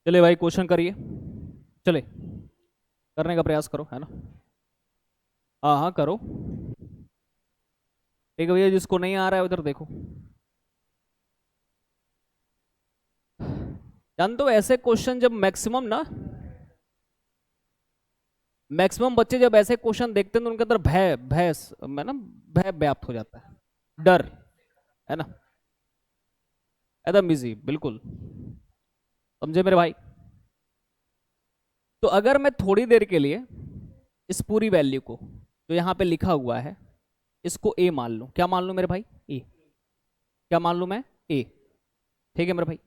चले भाई क्वेश्चन करिए, चले करने का प्रयास करो, है ना। हाँ हाँ करो। ठीक है भैया, जिसको नहीं आ रहा है उधर देखो। जानते हो ऐसे क्वेश्चन जब मैक्सिमम बच्चे जब ऐसे क्वेश्चन देखते हैं तो उनके अंदर भय भय में ना भय व्याप्त हो जाता है, डर, है ना। एकदम इजी, बिल्कुल। समझे मेरे भाई। तो अगर मैं थोड़ी देर के लिए इस पूरी वैल्यू को जो यहाँ पे लिखा हुआ है इसको ए मान लूं, क्या मान लूं मेरे भाई, ए। क्या मान लूं मैं, ए। ठीक है मेरे भाई।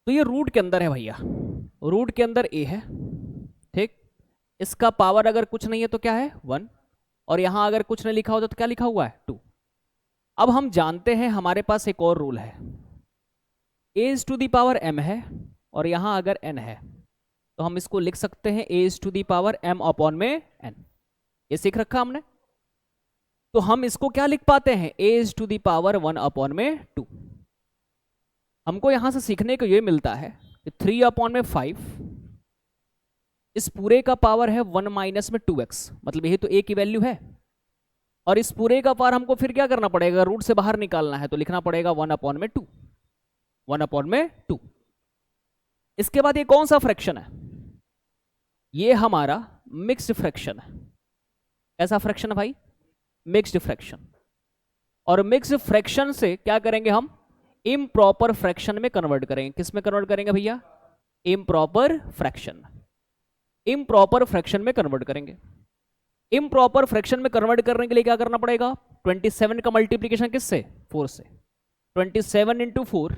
तो ये रूट के अंदर है भैया, रूट के अंदर ए है। ठीक। इसका पावर अगर कुछ नहीं है तो क्या है, 1। और यहां अगर कुछ नहीं लिखा होता तो क्या लिखा हुआ है, 2। अब हम जानते हैं हमारे पास एक और रूल है, a is to the power m है और यहां अगर एन है तो हम इसको लिख सकते हैं a is to the power m upon में एन। ये सीख रखा हमने। तो हम इसको क्या लिख पाते हैं, a is to the power 1 upon में 2। हमको यहां से सीखने को ये मिलता है कि 3 अपॉन में 5, इस पूरे का पावर है 1 माइनस में 2x, मतलब यही तो a की वैल्यू है। और इस पूरे का पावर हमको फिर क्या करना पड़ेगा, रूट से बाहर निकालना है तो लिखना पड़ेगा 1 अपॉन में 2, 1 अपॉन में 2। इसके बाद ये कौन सा फ्रैक्शन है, ये हमारा मिक्स्ड फ्रैक्शन है। ऐसा फ्रैक्शन है भाई, मिक्स्ड फ्रैक्शन। और मिक्स्ड फ्रैक्शन से क्या करेंगे हम, इम्प्रॉपर फ्रैक्शन में कन्वर्ट करेंगे। किस में कन्वर्ट करेंगे भैया, इम्प्रॉपर फ्रैक्शन। इम्प्रॉपर फ्रैक्शन में कन्वर्ट करेंगे। इम्प्रॉपर फ्रैक्शन में कन्वर्ट करने के लिए क्या करना पड़ेगा, 27 का मल्टीप्लीकेशन किससे, 4 से। 27 इंटू 4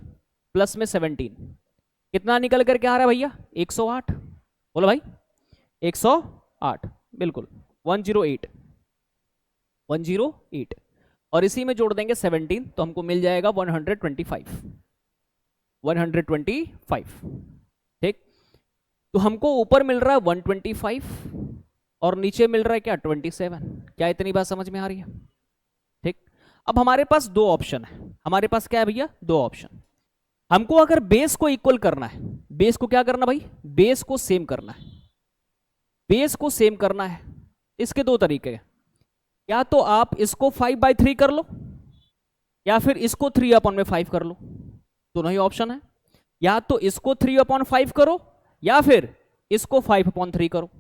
प्लस में 17 कितना निकल करके आ रहा है भैया, 108। बोलो भाई 108, बिल्कुल 108, 108। और इसी में जोड़ देंगे 17 तो हमको मिल जाएगा 125, 125। ठीक। तो हमको ऊपर मिल रहा है 125 और नीचे मिल रहा है क्या, 27। क्या इतनी बात समझ में आ रही है। ठीक। अब हमारे पास दो ऑप्शन है, हमारे पास क्या है भैया, दो ऑप्शन। हमको अगर बेस को इक्वल करना है, बेस को क्या करना भाई, बेस को सेम करना है। बेस को सेम करना है, इसके दो तरीके हैं। या तो आप इसको 5/3 कर लो या फिर इसको 3/5 कर लो, दोनों ही ऑप्शन है। या तो इसको 3/5 करो या फिर इसको 5/3 करो।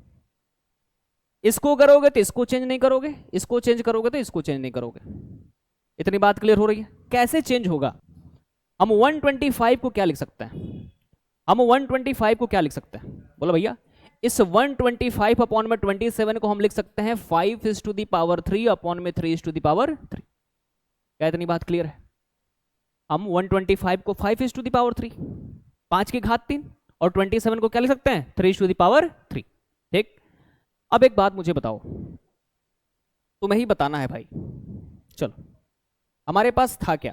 इसको करोगे तो इसको चेंज नहीं करोगे, इसको चेंज करोगे तो इसको चेंज नहीं करोगे। इतनी बात क्लियर हो रही है। कैसे चेंज होगा, हम 125 को क्या लिख सकते हैं, हम 125 को क्या लिख सकते हैं, बोलो भैया। इस 125 अपॉन में 27 को हम लिख सकते हैं 5 is to the power 3 upon में 3 इज टू दी पावर 3। क्या इतनी बात क्लियर है। हम 125 को 5 इज टू दी पावर 3, 5 की घात 3, और 27 को क्या लिख सकते हैं, 3 इज टू दी पावर 3। ठीक। अब एक बात मुझे बताओ, तुम्हें ही बताना है भाई। चलो, हमारे पास था क्या,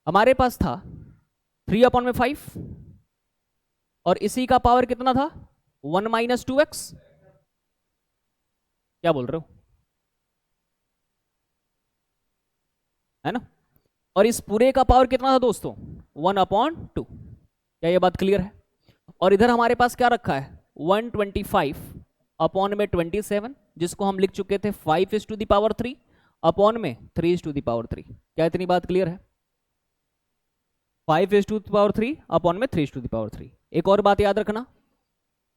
हमारे पास था 3/5 और इसी का पावर कितना था, 1 माइनस 2x। क्या बोल रहे हो, है ना। और इस पूरे का पावर कितना था दोस्तों, 1/2। क्या ये बात क्लियर है। और इधर हमारे पास क्या रखा है, 125 अपॉन में 27, जिसको हम लिख चुके थे 5 is to the power 3 upon में 3 इज टू दी पावर 3। क्या इतनी बात क्लियर है, 5 is to the power 3 upon में 3 इज टू दी पावर 3। एक और बात याद रखना,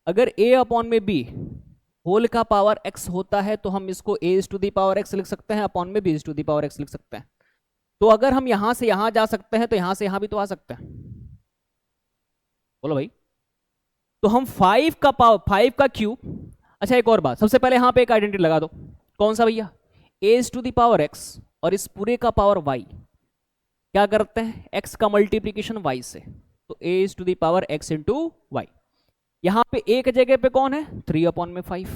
अगर a अपॉन में b होल का पावर x होता है तो हम इसको a is to the power x लिख सकते हैं, अपॉन में b is to the power x लिख सकते हैं। तो अगर हम यहां से यहां जा सकते हैं तो यहां से यहां भी तो आ सकते हैं। बोलो भाई। तो हम 5 का पावर 5 का क्यूब। अच्छा एक और बात, सबसे पहले यहां पे एक आइडेंटिटी लगा दो, कौन सा भैया, a is to the power x और इस पूरे का पावर y क्या करते हैं, x का मल्टीप्लीकेशन y से, तो a is to the power x into y. यहां पे a की जगह पे कौन है, 3/5।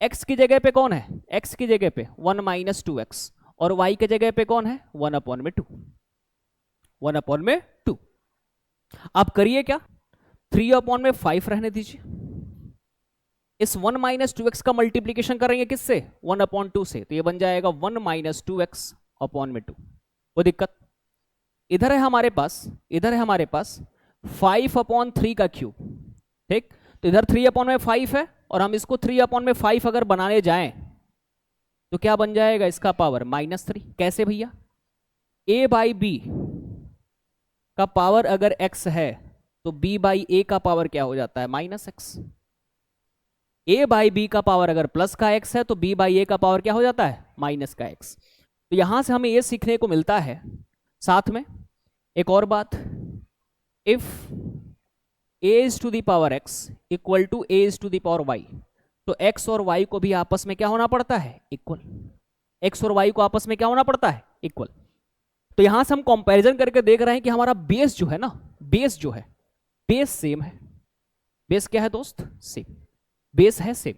x की जगह पे कौन है, x की जगह पे 1 माइनस 2x और y की जगह पे कौन है, 1/2, 1/2। आप करिए क्या, 3/5 रहने दीजिए, इस 1 माइनस 2x का मल्टीप्लीकेशन करेंगे किससे, 1/2 से, तो ये बन जाएगा 1 माइनस 2x अपॉन में 2। वो दिक्कत इधर है हमारे पास, इधर है हमारे पास 5/3 का क्यूब। ठीक, तो इधर 3/5 है और हम इसको 3/5 अगर बनाने जाएं तो क्या बन जाएगा इसका पावर -3। कैसे भैया? a/b का पावर अगर x है तो b/a का पावर क्या हो जाता है? -x। a/b का पावर अगर प्लस का x है तो b/a का पावर क्या हो जाता है? माइनस का x। तो यहां से हमें ये सीखने को मिलता है। साथ में एक और बात, if a⁻x equal to a⁻y, तो x और y को भी आपस में क्या होना पड़ता है? इक्वल। x और y को आपस में क्या होना पड़ता है? इक्वल। तो यहां से हम कंपैरिजन करके देख रहे हैं कि हमारा बेस जो है ना, बेस जो है, बेस सेम है। बेस क्या है दोस्त? सेम। बेस है सेम।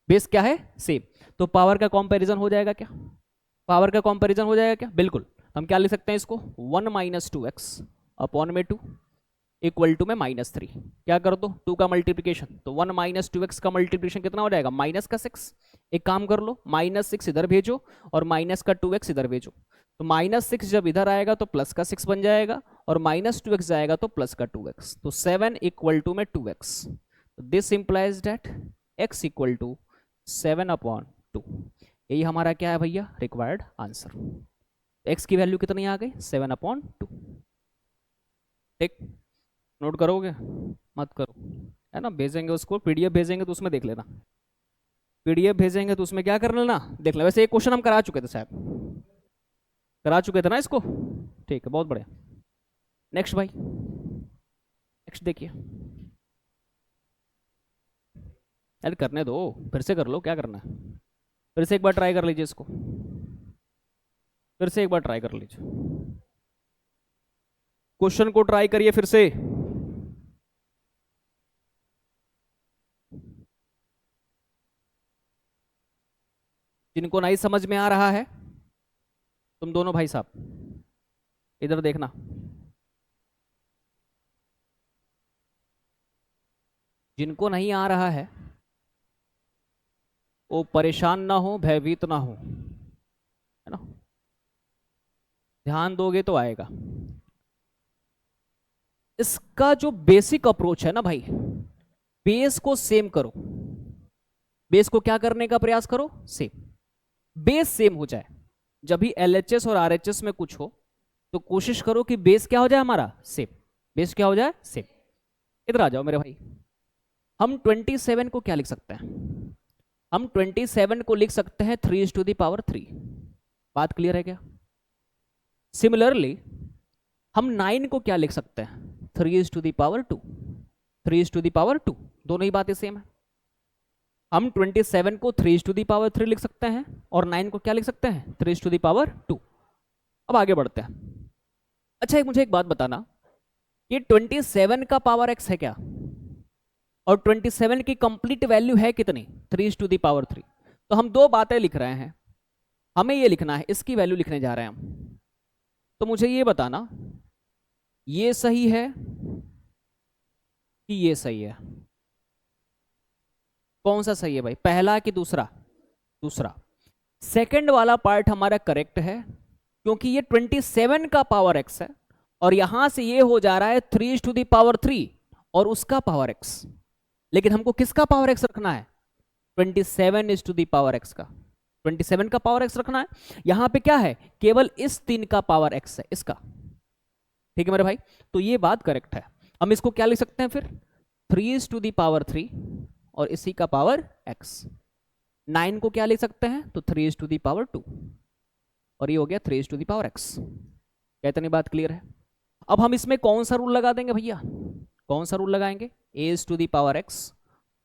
बेस क्या है? सेम। तो पावर का कंपैरिजन हो जाएगा क्या? पावर का कंपैरिजन हो जाएगा क्या? बिल्कुल। हम क्या लिख सकते हैं इसको? 1 - 2x अपॉन में 2 इक्वल टू में -3। क्या कर दो? 2 का मल्टीप्लीकेशन, तो 1 - 2x का मल्टीप्लीकेशन कितना हो जाएगा? -6। एक काम कर लो, -6 इधर भेजो और -2x इधर भेजो। तो -6 जब इधर आएगा तो +6 बन जाएगा और -2x जाएगा तो +2x। तो 7 इक्वल टू में 2x। This implies that x equal to 7/2। यही हमारा क्या है भैया? Required answer. x की वैल्यू कितनी आ गई? 7/2। ठीक, नोट करोगे? मत करो, है ना? भेजेंगे उसको, पीडीएफ भेजेंगे तो उसमें देख लेना। पीडीएफ भेजेंगे तो उसमें क्या कर लेना? देख लेना। वैसे एक क्वेश्चन हम करा चुके थे, शायद करा चुके थे ना इसको। ठीक है, बहुत बढ़िया। नेक्स्ट भाई, नेक्स्ट देखिए। अरे करने दो, फिर से कर लो, क्या करना है? फिर से एक बार ट्राई कर लीजिए इसको, फिर से एक बार ट्राई कर लीजिए। क्वेश्चन को ट्राई करिए फिर से। जिनको नहीं समझ में आ रहा है, तुम दोनों भाई साहब इधर देखना। जिनको नहीं आ रहा है वो परेशान ना हो, भयभीत ना हो, है ना? ध्यान दोगे तो आएगा। इसका जो बेसिक अप्रोच है ना भाई, बेस को सेम करो। बेस को क्या करने का प्रयास करो? सेम। बेस सेम हो जाए। जब भी एलएचएस और आरएचएस में कुछ हो तो कोशिश करो कि बेस क्या हो जाए हमारा? सेम। बेस क्या हो जाए? सेम। इधर आ जाओ मेरे भाई। हम 27 को क्या लिख सकते हैं? हम 27 को लिख सकते हैं 3⁻3। बात क्लियर है क्या? सिमिलरली हम 9 को क्या लिख सकते हैं? 3⁻2। 3⁻2, दोनों ही बातें सेम है। हम 27 को 3⁻3 लिख सकते हैं और 9 को क्या लिख सकते हैं? 3⁻2। अब आगे बढ़ते हैं। अच्छा, मुझे एक बात बताना, ये 27 का पावर x है क्या? और 27 की कंप्लीट वैल्यू है कितनी? 3⁻3। तो हम दो बातें लिख रहे हैं, हमें ये लिखना है, इसकी वैल्यू लिखने जा रहे हैं हम। तो मुझे ये बताना, ये सही है कि ये सही है? कौन सा सही है भाई? पहला कि दूसरा? दूसरा। सेकंड वाला पार्ट हमारा करेक्ट है, क्योंकि ये 27 का पावर x है और यहां से ये हो जा रहा है 3⁻3 और उसका पावर x। लेकिन हमको किसका पावर x रखना है? 27⁻x का। 27 का पावर x रखना है। यहां पे क्या है? केवल इस 3 का पावर x है, इसका। ठीक है मेरे भाई, तो ये बात करेक्ट है। हम इसको क्या लिख सकते हैं फिर? 3⁻3 और इसी का पावर x। 9 को क्या लिख सकते हैं? तो 3⁻2 और ये हो गया 3⁻x। क्या इतनी बात क्लियर है? अब हम इसमें कौन सा रूल लगा देंगे भैया? कौन सा रूल लगाएंगे? a⁻x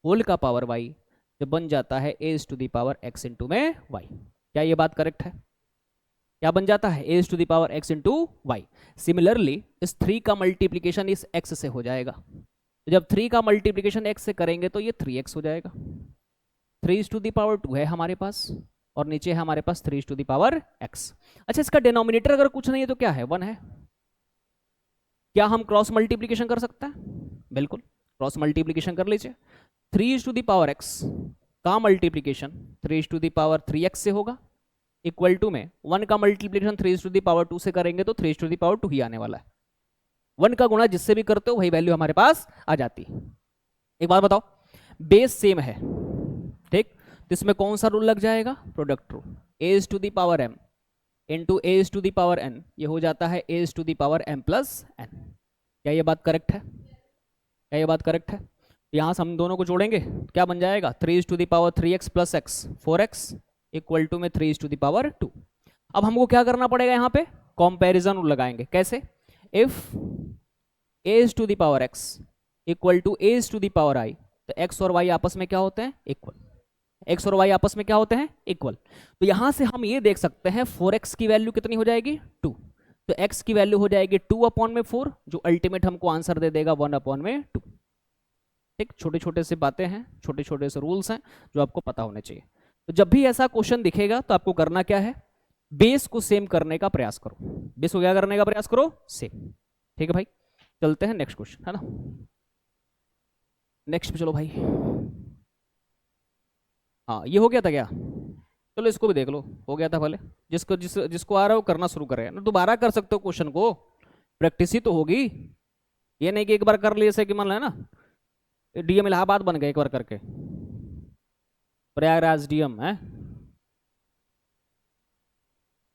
होल का पावर y जब बन जाता है a⁻x इंटू में y। क्या ये बात करेक्ट है? क्या बन जाता है? a⁻x into Y. सिमिलरली इस 3 का मल्टीप्लीकेशन इस x से हो जाएगा, तो जब 3 का मल्टीप्लीकेशन x से करेंगे तो ये 3x हो जाएगा। 3⁻2 है हमारे पास और नीचे है हमारे पास 3⁻x। अच्छा, इसका डिनोमिनेटर अगर कुछ नहीं है तो क्या है? 1 है। क्या हम क्रॉस मल्टीप्लीकेशन कर सकते हैं? बिल्कुल, क्रॉस मल्टीप्लीकेशन कर लीजिए। 3⁻x का मल्टीप्लीकेशन 3⁻3x से होगा, इक्वल टू में 1 का मल्टीप्लीकेशन 3⁻2 से करेंगे तो 3⁻2 ही आने वाला है। 1 का गुणा जिससे भी करते हो वही वैल्यू हमारे पास आ जाती है। एक बात बताओ, बेस सेम है, ठीक, तो इसमें कौन सा रूल लग जाएगा, product rule. A is to the power m into a is to the power n, ये हो जाता है a is to the power m plus n. क्या ये बात करेक्ट है, क्या ये बात करेक्ट है? यहाँ से हम दोनों को जोड़ेंगे, क्या बन जाएगा, 3 is to the power 3x plus x 4x equal to में 3 इज टू द पावर 2। अब हमको क्या करना पड़ेगा, यहाँ पे कंपैरिजन रूल लगाएंगे। कैसे, if a is to the power x equal to a is to the power i, तो x और y आपस में क्या होते हैं, इक्वल। x और y आपस में क्या होते हैं, इक्वल। तो यहां से हम ये देख सकते हैं 4x की वैल्यू कितनी हो जाएगी, 2, तो x की वैल्यू हो जाएगी 2 अपॉन में 4, जो अल्टीमेट हमको आंसर दे देगा 1 अपॉन में 2। ठीक, छोटे छोटे से बातें हैं, छोटे छोटे से रूल्स हैं जो आपको पता होने चाहिए। तो जब भी ऐसा क्वेश्चन दिखेगा तो आपको करना क्या है, बेस को सेम करने का प्रयास करो। बेस को क्या करने का प्रयास करो, सेम। ठीक है भाई, चलते हैं नेक्स्ट क्वेश्चन, है ना, नेक्स्ट पे चलो भाई। हाँ, ये हो गया था क्या, चलो इसको भी देख लो, हो गया था भले। जिसको आ रहा है वो करना शुरू करे ना, दोबारा कर सकते हो क्वेश्चन को, प्रैक्टिस ही तो होगी। ये नहीं कि एक बार कर लिए से कि मान है ना, डीएम इलाहाबाद बन गए एक बार करके, प्रयागराज डीएम है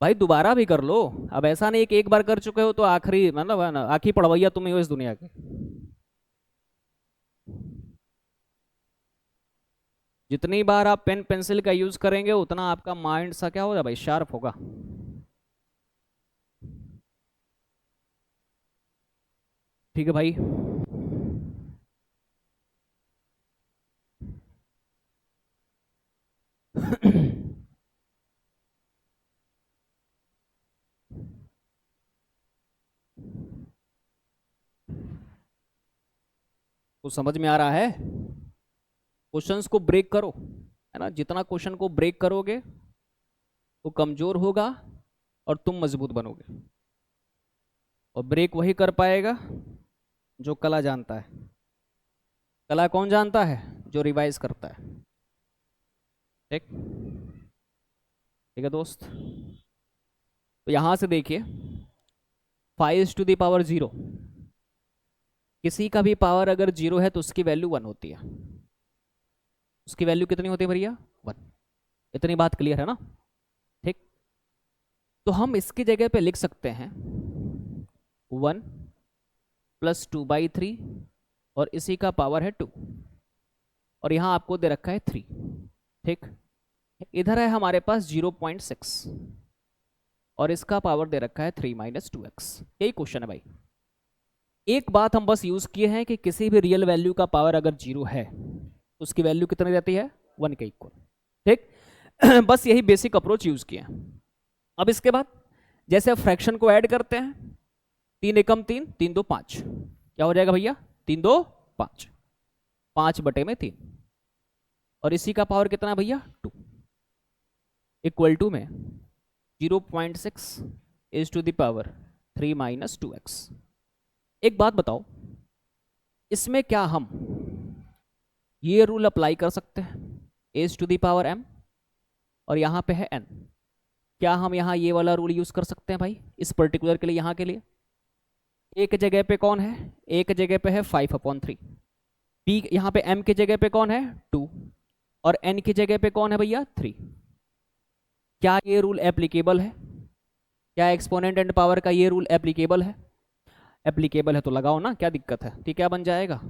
भाई, दोबारा भी कर लो। अब ऐसा नहीं कि एक बार कर चुके हो तो आखिरी, मतलब है ना, आखिरी पढ़वैया तुम ही हो इस दुनिया के। जितनी बार आप पेन पेंसिल का यूज करेंगे उतना आपका माइंड सा क्या होगा भाई, शार्प होगा। ठीक है भाई, कुछ समझ में आ रहा है? क्वेश्चंस को ब्रेक करो, है ना, जितना क्वेश्चन को ब्रेक करोगे वो कमजोर होगा और तुम मजबूत बनोगे। और ब्रेक वही कर पाएगा जो कला जानता है। कला कौन जानता है, जो रिवाइज करता है। ठीक, ठीक है दोस्त। तो यहां से देखिए, 5 टू द पावर 0, किसी का भी पावर अगर 0 है तो उसकी वैल्यू 1 होती है। उसकी वैल्यू कितनी होती है भैया, 1। इतनी बात क्लियर है ना? ठीक, तो हम इसकी जगह पे लिख सकते हैं 1 प्लस 2/3 और इसी का पावर है 2, और यहां आपको दे रखा है 3। ठीक, इधर है हमारे पास 0.6 और इसका पावर दे रखा है 3 - 2x। यही क्वेश्चन है भाई। एक बात हम बस यूज किए हैं कि किसी भी रियल वैल्यू का पावर अगर 0 है तो उसकी वैल्यू कितनी रहती है, 1 के इक्वल। ठीक, बस यही बेसिक अप्रोच यूज किए हैं। अब इसके बाद जैसे फ्रैक्शन को ऐड करते हैं, 3 एकम 3, 3 2 5, क्या हो जाएगा भैया, 3 2 5, 5/3, और इसी का पावर कितना भैया, 2, इक्वल टू में 0.6 is to the power 3 - 2x। एक बात बताओ, इसमें क्या हम ये रूल अप्लाई कर सकते हैं, is to the power m और यहाँ पे है n, क्या हम यहाँ ये वाला रूल यूज कर सकते हैं भाई इस पर्टिकुलर के लिए, यहाँ के लिए? एक जगह पे कौन है, एक जगह पे है 5/3, b यहाँ पे m की जगह पे कौन है, 2, और n की जगह पे कौन है भैया, 3। क्या ये रूल एप्लीकेबल है, क्या एक्सपोनेंट एंड पावर का ये रूल एप्लीकेबल है? एप्लीकेबल है तो लगाओ ना, क्या दिक्कत है? ठीक, क्या बन जाएगा,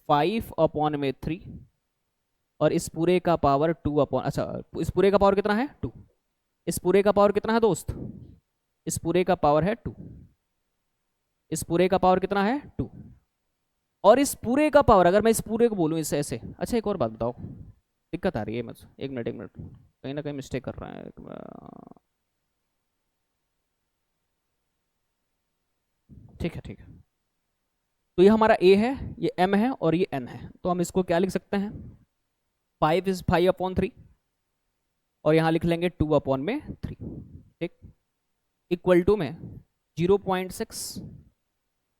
5/3 और इस पूरे का पावर 2 अपॉन, अच्छा इस पूरे का पावर कितना है, 2, इस पूरे का पावर कितना है दोस्त, इस पूरे का पावर है 2, इस पूरे का पावर कितना है, 2, और इस पूरे का पावर, अगर मैं इस पूरे को बोलूँ इसे ऐसे, अच्छा एक और बात बताओ, दिक्कत आ रही है मुझे, एक मिनट कहीं ना कहीं मिस्टेक कर रहा है। ठीक है, ठीक है, तो ये हमारा a है, ये m है और ये n है, तो हम इसको क्या लिख सकते हैं, 5 इज 5/3 और यहाँ लिख लेंगे 2/3। ठीक, इक्वल टू में 0.6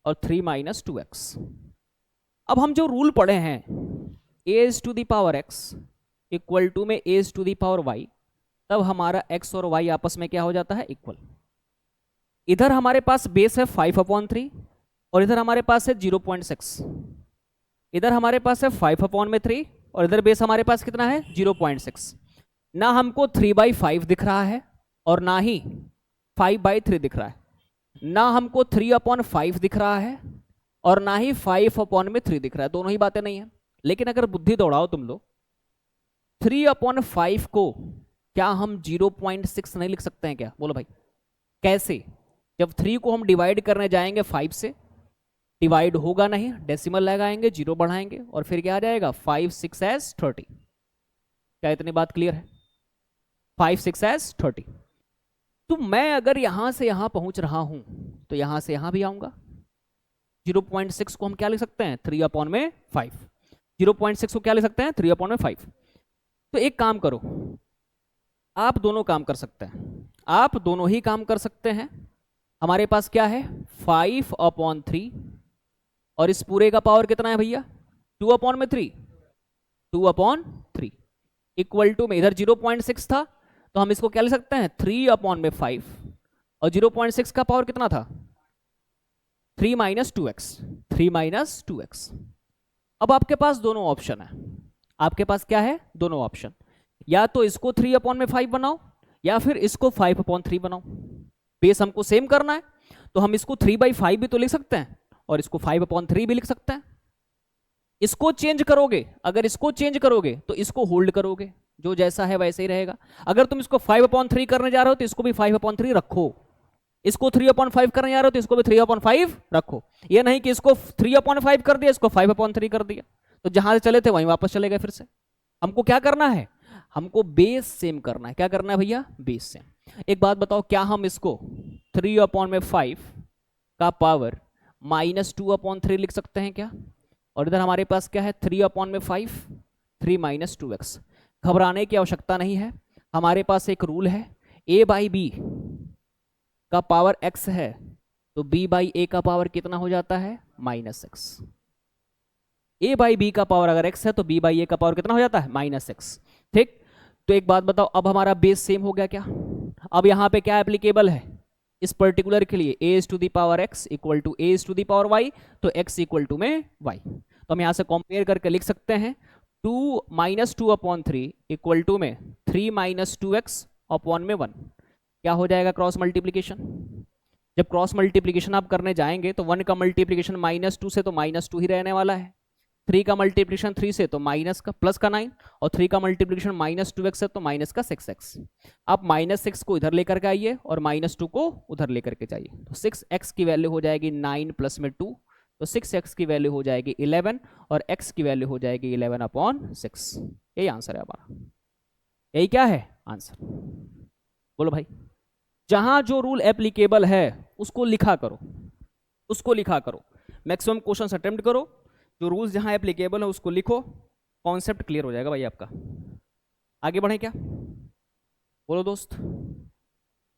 और 3 - 2x। अब हम जो रूल पढ़े हैं, a to the power x equal to में a to the power y, तब हमारा x और y आपस में क्या हो जाता है, इक्वल। इधर हमारे पास बेस है 5/3 और इधर हमारे पास है 0.6, इधर हमारे पास है 5/3 और इधर बेस हमारे पास कितना है 0.6। ना हमको 3/5 दिख रहा है और ना ही 5/3 दिख रहा है, ना हमको 3/5 दिख रहा है और ना ही 5/3 दिख रहा है, दोनों ही बातें नहीं है। लेकिन अगर बुद्धि दौड़ाओ तुम लोग, 3/5 को क्या हम 0.6 नहीं लिख सकते हैं क्या? बोलो भाई कैसे? जब 3 को हम डिवाइड करने जाएंगे 5 से, डिवाइड होगा नहीं, डेसिमल लगाएंगे, जीरो बढ़ाएंगे और फिर क्या आ जाएगा 5 6 30। क्या इतनी बात क्लियर है? 5 6 30। तो मैं अगर यहां से यहां पहुंच रहा हूं तो यहां से यहां भी आऊंगा। 0.6 को हम क्या लिख सकते हैं 3/5। 0.6 को क्या लिख सकते हैं 3/5। तो एक काम करो, आप दोनों काम कर सकते हैं, आप दोनों ही काम कर सकते हैं। हमारे पास क्या है 5/3 और इस पूरे का पावर कितना है भैया 2/3। 2/3 इक्वल टू में इधर 0.6 था तो हम इसको क्या ले सकते हैं 3/5 और 0.6 का पावर कितना था 3 - 2x। 3 - 2x। अब आपके पास दोनों ऑप्शन है, आपके पास क्या है दोनों ऑप्शन, या तो इसको 3/5 बनाओ या फिर इसको 5/3 बनाओ। बेस हमको सेम करना है तो हम इसको 3/5 भी तो लिख सकते हैं और इसको 5/3 भी लिख सकते हैं। इसको चेंज करोगे, अगर इसको चेंज करोगे तो इसको होल्ड करोगे, जो जैसा है वैसे ही रहेगा। अगर तुम इसको 5/3 करने जा रहे हो तो इसको भी 5/3 रखो, इसको 3/5 करने जा रहे हो तो इसको भी 3/5 रखो। ये नहीं कि इसको 3/5 कर दिया इसको 5/3 कर दिया, तो जहां से चले थे वहीं वापस चले गए फिर से। हमको क्या करना है, हमको बेस सेम करना है। क्या करना है भैया बेस सेम। एक बात बताओ, क्या हम इसको 3/5 का पावर -2/3 लिख सकते हैं क्या? और इधर हमारे पास क्या है 3/5, 3 - 2x। घबराने की आवश्यकता नहीं है, हमारे पास एक रूल है, a/b का पावर x है तो b/a का पावर कितना हो जाता है -x। a/b का पावर अगर x है तो b/a का पावर कितना हो जाता है -x। ठीक, तो एक बात बताओ, अब हमारा बेस सेम हो गया क्या? अब यहां पे क्या एप्लीकेबल है इस पर्टिकुलर के लिए, a⁻x इक्वल टू a⁻y, तो x इक्वल टू में y। तो हम यहां से कंपेयर करके लिख सकते हैं 2 - 2/3 इक्वल टू में 3 - 2x/1। क्या हो जाएगा क्रॉस मल्टीप्लीकेशन। जब क्रॉस मल्टीप्लीकेशन आप करने जाएंगे तो 1 का मल्टीप्लीकेशन -2 से तो -2 ही रहने वाला है, 3 का मल्टीप्लीकेशन 3 से तो माइनस का प्लस का 9 और 3 का मल्टीप्लीकेशन -2x से तो माइनस का 6x। आप -6 को इधर लेकर के आइए और -2 को उधर लेकर के जाइए, तो 6x की वैल्यू हो जाएगी 9 प्लस में 2, तो 6x की वैल्यू हो जाएगी 11 और x की वैल्यू हो जाएगी 11/6। यही आंसर है हमारा, यही क्या है आंसर। बोलो भाई, जहां जो रूल एप्लीकेबल है उसको लिखा करो, उसको लिखा करो, मैक्सिमम क्वेश्चन अटेम्प्ट करो, जो रूल्स जहां एप्लीकेबल है उसको लिखो, कॉन्सेप्ट क्लियर हो जाएगा भाई आपका। आगे बढ़े क्या? बोलो दोस्त,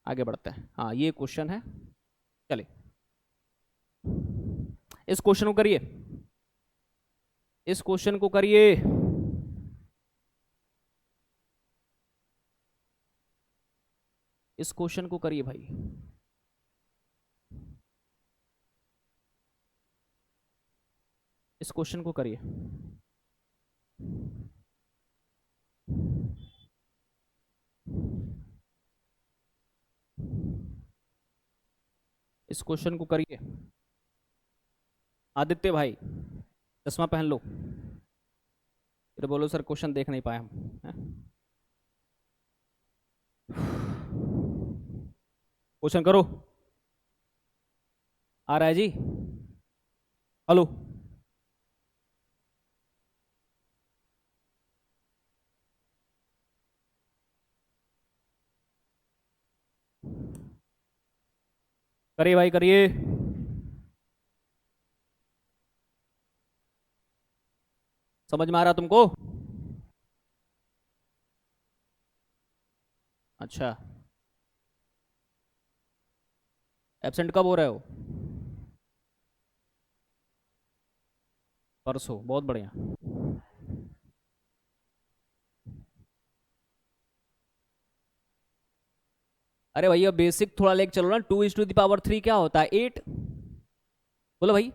आगे बढ़ते हैं। हाँ ये क्वेश्चन है, चलिए इस क्वेश्चन को करिए, इस क्वेश्चन को करिए। इस क्वेश्चन को करिए भाई, इस क्वेश्चन को करिए। इस क्वेश्चन को करिए। आदित्य भाई चश्मा पहन लो, फिर बोलो सर क्वेश्चन देख नहीं पाए हम, क्वेश्चन करो। आ रहा है जी, हेलो। करिए भाई करिए। समझ में आ रहा तुमको? अच्छा, एब्सेंट कब हो रहे हो? परसों, बहुत बढ़िया। अरे भैया बेसिक थोड़ा लेके चलो ना, 2 × 3 क्या होता है 8, बोलो भाई,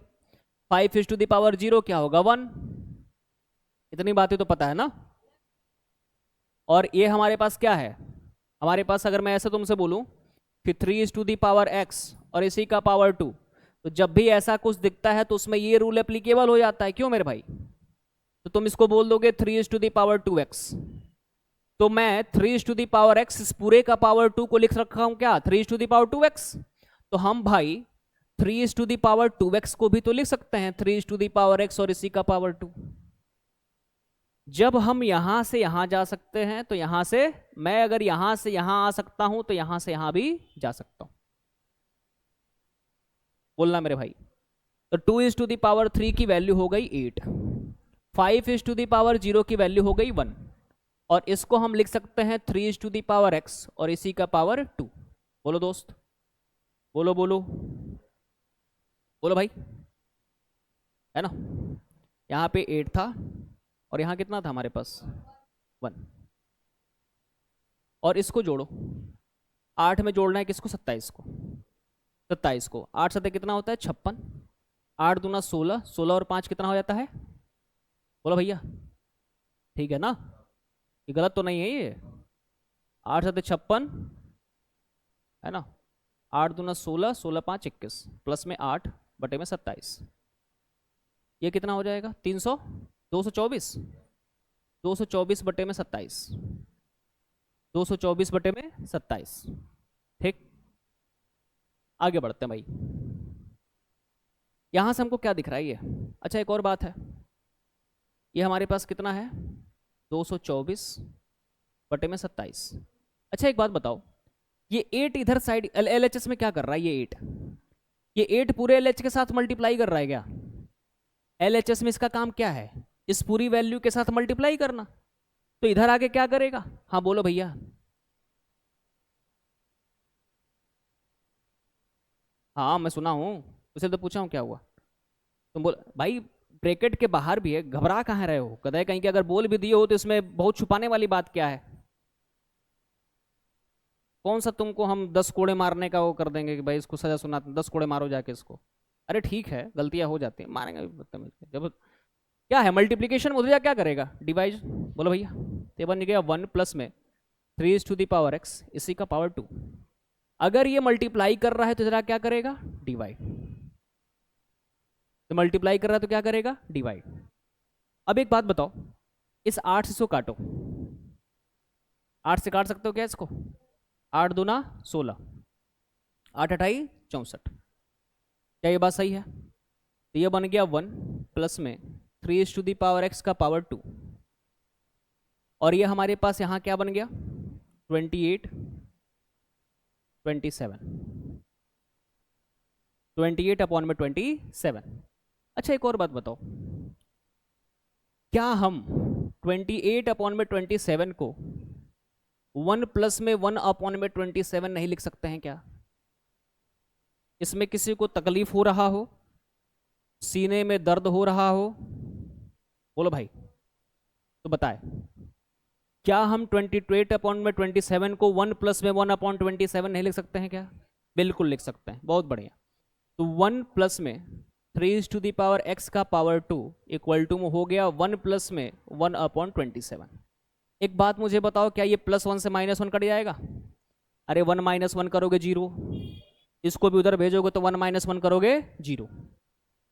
5 ⁻⁻0 क्या होगा 1। इतनी बातें तो पता है ना। और ये हमारे पास क्या है, हमारे पास अगर मैं ऐसे तुमसे बोलूं कि 3⁻x और इसी का पावर 2, तो जब भी ऐसा कुछ दिखता है तो उसमें ये रूल एप्लीकेबल हो जाता है, क्यों मेरे भाई। तो तुम इसको बोल दोगे 3⁻2x, तो मैं 3⁻x इस पूरे का पावर 2 को लिख रखा हूं क्या 3⁻2x। तो हम भाई 3⁻2x को भी तो लिख सकते हैं 3⁻x और इसी का पावर 2। जब हम यहां से यहां जा सकते हैं तो यहां से मैं अगर यहां से यहां आ सकता हूं तो यहां से यहां भी जा सकता हूं। बोलना मेरे भाई। तो 2⁻3 की वैल्यू हो गई 8, 5⁻0 की वैल्यू हो गई 1, और इसको हम लिख सकते हैं 3⁻x और इसी का पावर 2। बोलो दोस्त, बोलो बोलो बोलो भाई, है ना। यहां पे 8 था और यहां कितना था हमारे पास 1, और इसको जोड़ो, 8 में जोड़ना है किसको 27 को, 27 को 8 सत्ते कितना होता है 56, 8 दूना 16, 16 और 5 कितना हो जाता है, बोलो भैया। ठीक है ना, ये गलत तो नहीं है ये, 8 सत्ते 56 है ना, 8 दूना 16, 16 5 21, प्लस में 8 बटे में 27, ये कितना हो जाएगा 300, 224, 224 बटे में 27, 224 बटे में 27। ठीक, आगे बढ़ते हैं भाई। यहां से हमको क्या दिख रहा है ये। अच्छा एक और बात है, ये हमारे पास कितना है 224 बटे में 27। अच्छा एक बात बताओ, ये 8 इधर साइड LHS में क्या कर रहा है, ये 8 पूरे LH के साथ मल्टीप्लाई कर रहा है क्या। LHS में इसका काम क्या है, इस पूरी वैल्यू के साथ मल्टीप्लाई करना, तो इधर आके क्या करेगा। हाँ बोलो भैया। हाँ मैं सुना हूं, उसे तो पूछा हूं क्या हुआ। तुम बोल भाई, ब्रैकेट के बाहर भी है, घबरा कहाँ रहे हो, कदे कहीं के अगर बोल भी दिए हो तो इसमें बहुत छुपाने वाली बात क्या है। कौन सा तुमको हम 10 कोड़े मारने का वो कर देंगे कि भाई इसको सजा सुना 10 कोड़े मारो जाके इसको। अरे ठीक है गलतियां हो जाती है, मारेंगे भी बदतमीज के। जब क्या है मल्टीप्लीकेशन में उधर जा क्या करेगा डिवाइड, बोलो भैया। तो बन गया 1 प्लस में 3⁻x इसी का पावर 2। अगर ये मल्टीप्लाई कर रहा है तो जरा क्या करेगा डिवाइड, तो मल्टीप्लाई कर रहा है तो क्या करेगा डिवाइड। अब एक बात बताओ, इस 8 से इसको काटो, 8 से काट सकते हो क्या इसको, 8 दूना 16, 8 अठाई 64, क्या ये बात सही है। तो ये बन गया 1 प्लस में 3⁻x का पावर 2, और ये हमारे पास यहाँ क्या बन गया 28 27, 28 अपॉन में 27। अच्छा एक और बात बताओ, क्या हम 28 अपॉन में 27 को 1 प्लस में 1 अपॉन में 27 नहीं लिख सकते हैं क्या। इसमें किसी को तकलीफ हो रहा हो, सीने में दर्द हो रहा हो, बोलो भाई तो बताए, क्या हम 28 अपॉन में 27 को 1 प्लस में 1 अपॉन 27 नहीं लिख सकते हैं क्या। बिल्कुल लिख सकते हैं, बहुत बढ़िया। तो 1 प्लस में 3⁻x का पावर 2 इक्वल टू हो गया 1 प्लस में 1 अपॉन 27। एक बात मुझे बताओ, क्या ये +1 से -1 कट जाएगा। अरे 1 - 1 करोगे 0, इसको भी उधर भेजोगे तो 1 - 1 करोगे 0।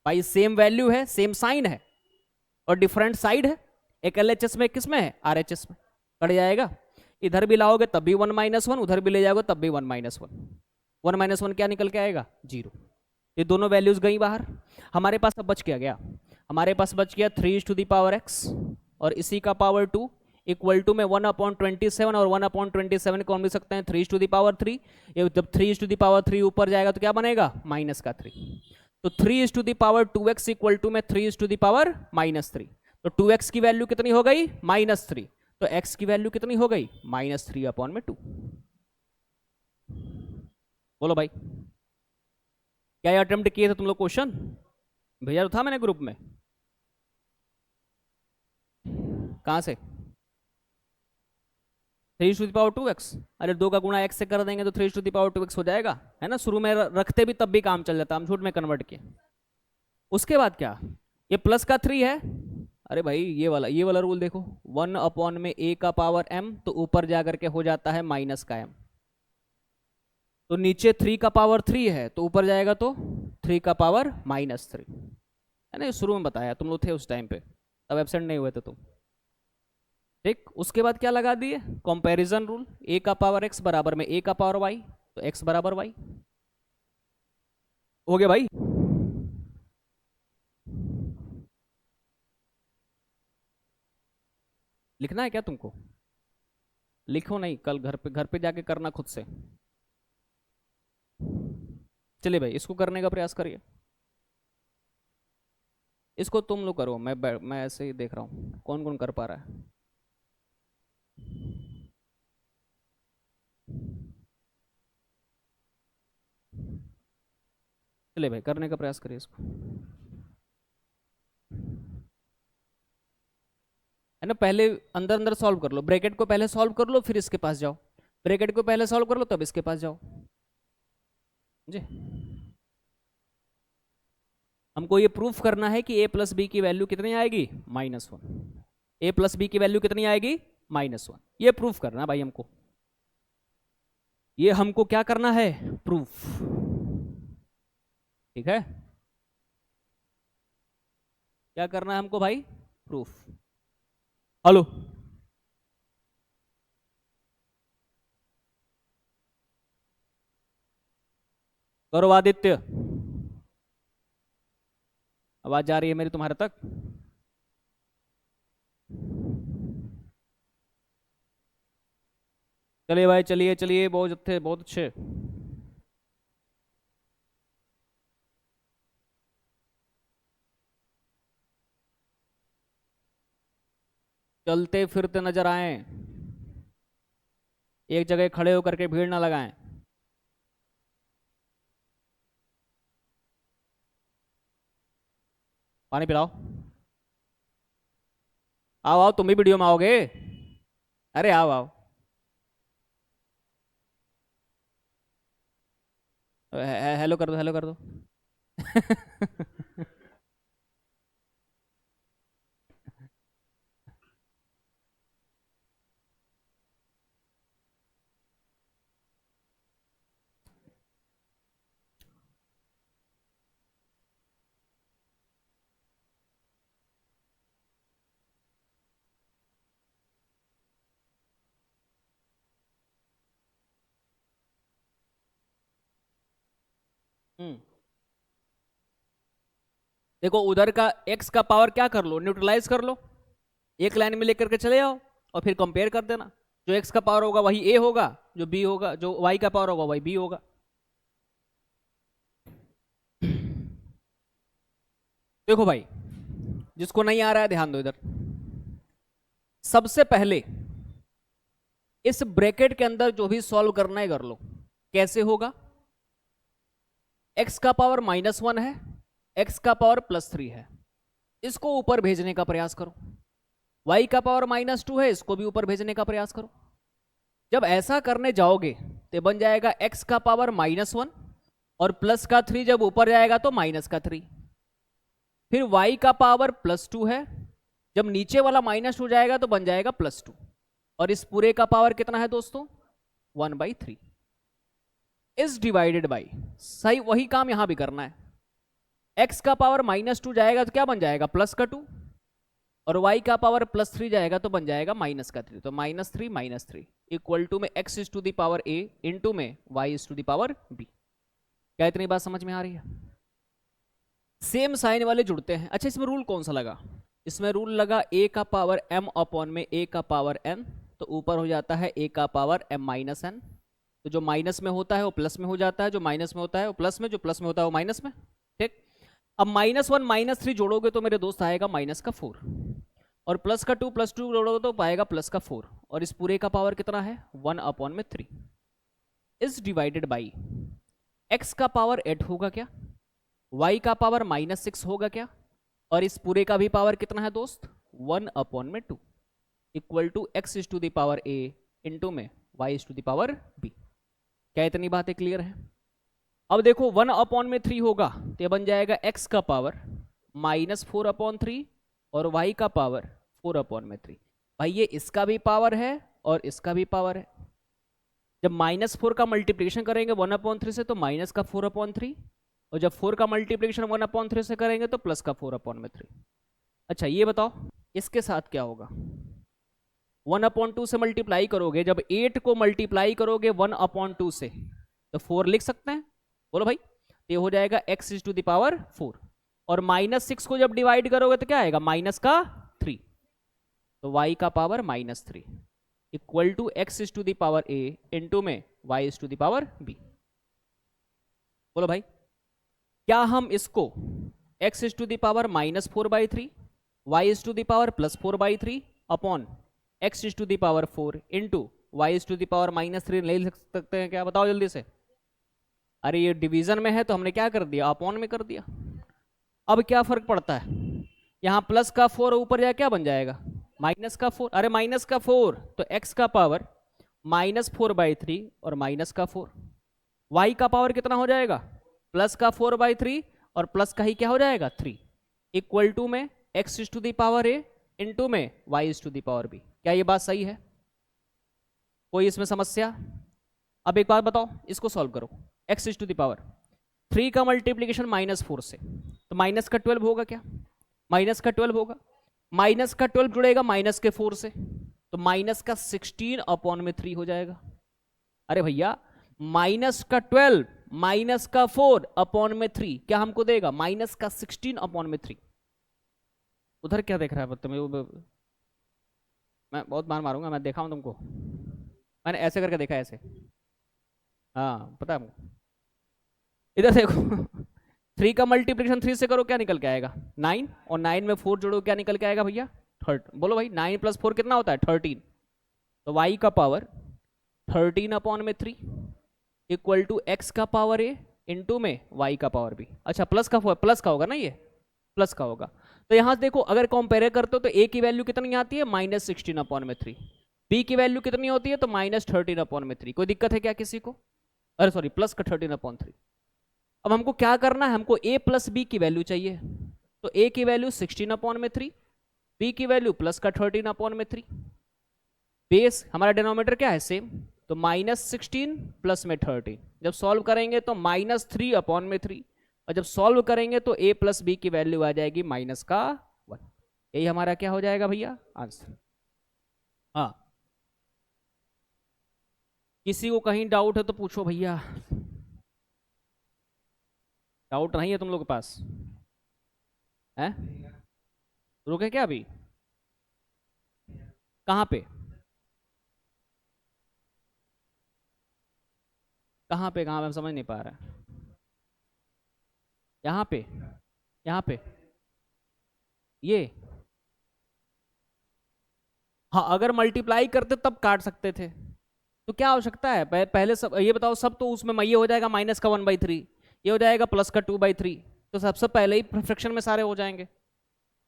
भाई सेम वैल्यू है, सेम साइन है और डिफरेंट साइड है। एक LHS में किस में है RHS में, कट जाएगा। इधर भी लाओगे तब भी 1 - 1, उधर भी ले जाओगे तब भी 1 - 1, 1 - 1 क्या निकल के आएगा 0। ये दोनों वैल्यूज गई बाहर। हमारे पास अब बच क्या, हमारे पास बच गया 3⁻x और इसी का पावर 2 इक्वल टू में 1/27, और 1/27 को हम लिख सकते हैं 3⁻3। ये जब 3⁻3 ऊपर जाएगा तो क्या बनेगा -3। तो 3⁻2x इक्वल टू में 3⁻3। तो 2x की वैल्यू कितनी हो गई -3, तो x की वैल्यू कितनी हो गई -3/2। बोलो भाई, क्या ये अटेम्प्ट किए थे तुम लोग क्वेश्चन, भेजा तो था मैंने ग्रुप में, कहां से 3⁻2x। अरे 2 का गुणा x से कर देंगे तो 3⁻2x हो जाएगा, है ना। शुरू में रखते भी तब भी काम चल जाता, हम झूठ में कन्वर्ट किए। उसके बाद क्या, ये प्लस का 3 है, अरे भाई ये वाला रूल देखो, 1 अपॉन में a का पावर m, तो ऊपर जा करके हो जाता है माइनस का m, तो नीचे 3 का पावर 3 है तो ऊपर जाएगा तो 3 का पावर -3, है ना, ये शुरू में बताया, तुम लोग थे उस टाइम पे, तब एबसेंट नहीं हुए थे तुम। ठीक, उसके बाद क्या लगा दिए, कंपैरिजन रूल, a का पावर x बराबर में a का पावर y, तो x बराबर y हो गया भाई। लिखना है क्या तुमको, लिखो नहीं, कल घर पे जाके करना खुद से। चलिए भाई इसको करने का प्रयास करिए, इसको तुम लोग करो, मैं ऐसे ही देख रहा हूँ कौन कौन कर पा रहा है। चलिए भाई करने का प्रयास करिए इसको, है ना, पहले अंदर अंदर सॉल्व कर लो, ब्रैकेट को पहले सॉल्व कर लो फिर इसके पास जाओ, ब्रैकेट को पहले सॉल्व कर लो तब इसके पास जाओ जी। हमको ये प्रूफ करना है कि a प्लस बी की वैल्यू कितनी आएगी, -1, a प्लस बी की वैल्यू कितनी आएगी, -1, ये प्रूफ करना है भाई हमको, ये हमको क्या करना है, प्रूफ, ठीक है, क्या करना है हमको भाई, प्रूफ। हेलो, गौरव आदित्य, आवाज जा रही है मेरी तुम्हारे तक, चलिए भाई, चलिए चलिए, बहुत अच्छे बहुत अच्छे। चलते फिरते नजर आए, एक जगह खड़े होकर के भीड़ ना लगाएं। पानी पिलाओ, आओ आओ, तुम भी वीडियो में आओगे, अरे आओ आओ, हेलो कर दो, हेलो कर दो। हम्म, देखो उधर का x का पावर क्या कर लो, न्यूट्रलाइज कर लो, एक लाइन में लेकर के चले आओ और फिर कंपेयर कर देना, जो x का पावर होगा वही a होगा, जो b होगा, जो y का पावर होगा वही b होगा। देखो भाई, जिसको नहीं आ रहा है ध्यान दो इधर, सबसे पहले इस ब्रैकेट के अंदर जो भी सॉल्व करना है कर लो, कैसे होगा, x का पावर -1 है, x का पावर +3 है, इसको ऊपर भेजने का प्रयास करो, y का पावर -2 है, इसको भी ऊपर भेजने का प्रयास करो। जब ऐसा करने जाओगे तो बन जाएगा x का पावर -1 और प्लस का 3 जब ऊपर जाएगा तो माइनस का 3, फिर y का पावर +2 है, जब नीचे वाला -2 जाएगा तो बन जाएगा +2, और इस पूरे का पावर कितना है दोस्तों, 1/3 इज डिवाइडेड बाई, सही वही काम यहां भी करना है, x का पावर -2 जाएगा तो क्या बन जाएगा, प्लस का 2, और y का पावर +3 जाएगा तो बन जाएगा -3, तो -3 इक्वल टू में x is to the power a into में y is to the power b। क्या इतनी बात समझ में आ रही है, सेम साइन वाले जुड़ते हैं। अच्छा, इसमें रूल कौन सा लगा, इसमें रूल लगा a का पावर m अपॉन में a का पावर n, तो ऊपर हो जाता है a का पावर m-n, तो जो माइनस में होता है वो प्लस में हो जाता है, जो माइनस में होता है वो प्लस में, जो प्लस में होता है वो माइनस में। ठीक, अब -1 -3 जोड़ोगे तो मेरे दोस्त आएगा -4, और प्लस का 2 + 2 जोड़ोगे तो पाएगा +4, और इस पूरे का पावर कितना है, 1/3 इज डिवाइडेड बाई, x का पावर 8 होगा क्या, y का पावर -6 होगा क्या, और इस पूरे का भी पावर कितना है दोस्त, 1/2 equal to x is to the power a into में y is to the power b। क्या इतनी बातें क्लियर है। अब देखो 1/3 होगा तो ये बन जाएगा x का पावर -4/3 और y का पावर 4/3। भाई ये इसका भी पावर है और इसका भी पावर है। जब -4 का मल्टीप्लिकेशन करेंगे 1/3 से तो माइनस का 4/3, और जब 4 का मल्टीप्लिकेशन 1/3 से करेंगे तो प्लस का 4/3। अच्छा ये बताओ इसके साथ क्या होगा। 1/2 से मल्टीप्लाई करोगे, जब 8 को मल्टीप्लाई करोगे 1/2 से तो 4 लिख सकते हैं। बोलो भाई, तो ये हो जाएगा x⁴। और -6 को जब डिवाइड करोगे तो क्या आएगा, माइनस का 3, तो y का power -3 equal to x⁴a into में y⁴b। बोलो भाई, क्या हम इसको x⁴ y⁴ upon x⁴ into y⁴ -3 ले सकते हैं क्या, बताओ जल्दी से। अरे ये डिवीजन में है तो हमने क्या कर दिया, अपॉन में कर दिया। अब क्या फर्क पड़ता है, यहाँ प्लस का 4 ऊपर जाए क्या बन जाएगा, माइनस का 4। अरे माइनस का 4 तो x का पावर -4/3 और माइनस का 4। y का पावर कितना हो जाएगा, प्लस का 4/3 और प्लस का ही क्या हो जाएगा 3 इक्वल टू में x⁴a इंटू में y⁴b। क्या ये बात सही है, कोई इसमें समस्या। अब एक बात बताओ, इसको सॉल्व करो। x⁴ का मल्टीप्लीकेशन -4 से तो माइनस का 12 होगा, क्या माइनस का 12 होगा, माइनस का 12 जुड़ेगा माइनस के 4 से तो माइनस का 16/3 हो जाएगा। अरे भैया माइनस का 12 माइनस का 4/3 क्या हमको देगा, माइनस का 16/3। उधर क्या देख रहा है तुम, मैं बहुत मार मारूंगा, मैं देखा हूं तुमको, मैंने ऐसे करके देखा है ऐसे। हाँ पता है हमको, इधर देखो 3 का मल्टीप्लिकेशन 3 से करो क्या निकल के आएगा 9, और 9 में 4 जोड़ो क्या निकल के आएगा भैया 30। बोलो भाई 9 + 4 कितना होता है 13, तो y का पावर 13/3 इक्वल टू x का पावर a इंटू में y का पावर b। अच्छा प्लस का होगा ना, ये प्लस का होगा। तो यहां देखो अगर कंपेयर करते हो तो a की वैल्यू कितनी आती है -16/3, b की वैल्यू कितनी होती है तो -13/3। कोई दिक्कत है क्या किसी को, अरे सॉरी प्लस का 13/3। अब हमको क्या करना है, हमको a + b की वैल्यू चाहिए, तो a की वैल्यू 16/3, b की वैल्यू प्लस का 13/3। बेस हमारा डिनोमिनेटर क्या है सेम, तो -16 प्लस में 13। जब सॉल्व करेंगे तो -3/3, और जब सॉल्व करेंगे तो a + b की वैल्यू आ जाएगी -1। यही हमारा क्या हो जाएगा भैया आंसर। हाँ किसी को कहीं डाउट है तो पूछो भैया, डाउट नहीं है तुम लोग के पास है, रुके क्या अभी, कहाँ पे कहाँ पे कहाँ पे, हम समझ नहीं पा रहा। यहाँ पे, यहाँ पे ये, हाँ अगर मल्टीप्लाई करते तब काट सकते थे, तो क्या आवश्यकता है पहले सब ये बताओ, सब तो उसमें ये हो जाएगा -1/3, ये हो जाएगा +2/3, तो सबसे पहले ही फ्रैक्शन में सारे हो जाएंगे।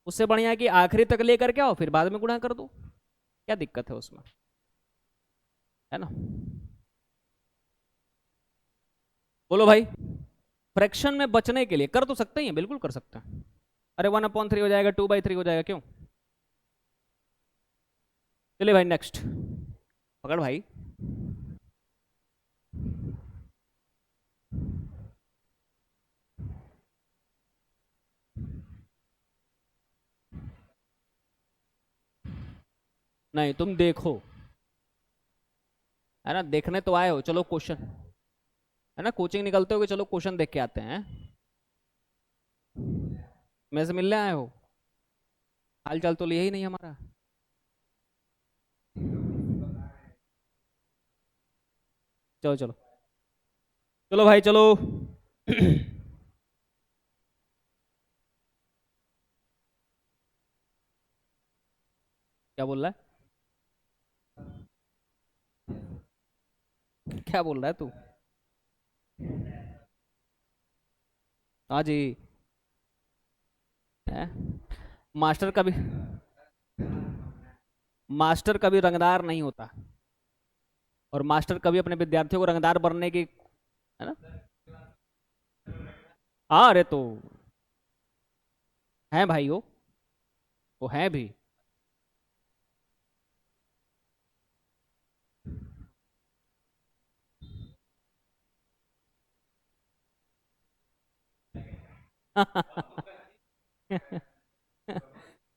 उससे बढ़िया है कि आखिरी तक लेकर के आओ फिर बाद में गुणा कर दो, क्या दिक्कत है उसमें, है ना। बोलो भाई, फ्रैक्शन में बचने के लिए कर तो सकते हैं, बिल्कुल कर सकते हैं। अरे 1/3 हो जाएगा, 2/3 हो जाएगा, क्यों। चलिए भाई नेक्स्ट, पकड़ भाई। नहीं तुम देखो, है ना, देखने तो आए हो, चलो क्वेश्चन, है ना, कोचिंग निकलते हो कि चलो क्वेश्चन देख के आते हैं, मेरे से मिलने आए हो, हाल चाल तो लिया ही नहीं हमारा। चलो चलो, चलो भाई चलो क्या बोल रहा है, क्या बोल रहा है तू, हाँ जी, है मास्टर कभी रंगदार नहीं होता, और मास्टर कभी अपने विद्यार्थियों को रंगदार बनने की, है ना। हाँ अरे तो है भाई वो है भी।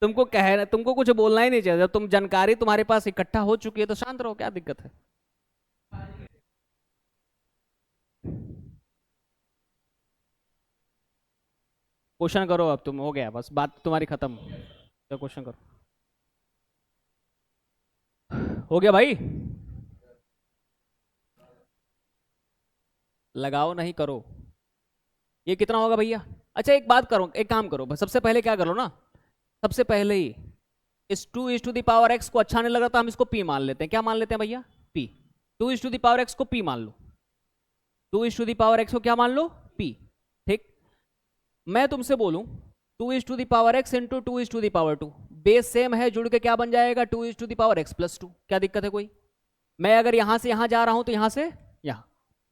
तुमको कुछ बोलना ही नहीं चाहिए, जब तुम जानकारी तुम्हारे पास इकट्ठा हो चुकी है तो शांत रहो, क्या दिक्कत है। क्वेश्चन करो, अब तुम हो गया, बस बात तुम्हारी खत्म, तो क्वेश्चन करो। हो गया भाई। लगाओ नहीं करो। ये कितना होगा भैया? अच्छा एक बात करो, एक काम करो, बस सबसे पहले क्या करो ना, सबसे पहले ही इस 2 is to the power x को अच्छा नहीं लग रहा तो हम इसको पी मान लेते हैं। क्या मान लेते हैं भैया? P. 2 is to the power x को पी मान लो। 2 is to the power x को क्या मान लो? पी। ठीक। मैं तुमसे बोलूं 2 is to the power x into 2 is to the power 2, base same है, जुड़ के क्या बन जाएगा? 2 is to the power x plus 2। क्या दिक्कत है कोई? मैं अगर यहां से यहां जा रहा हूं तो यहां से यहां,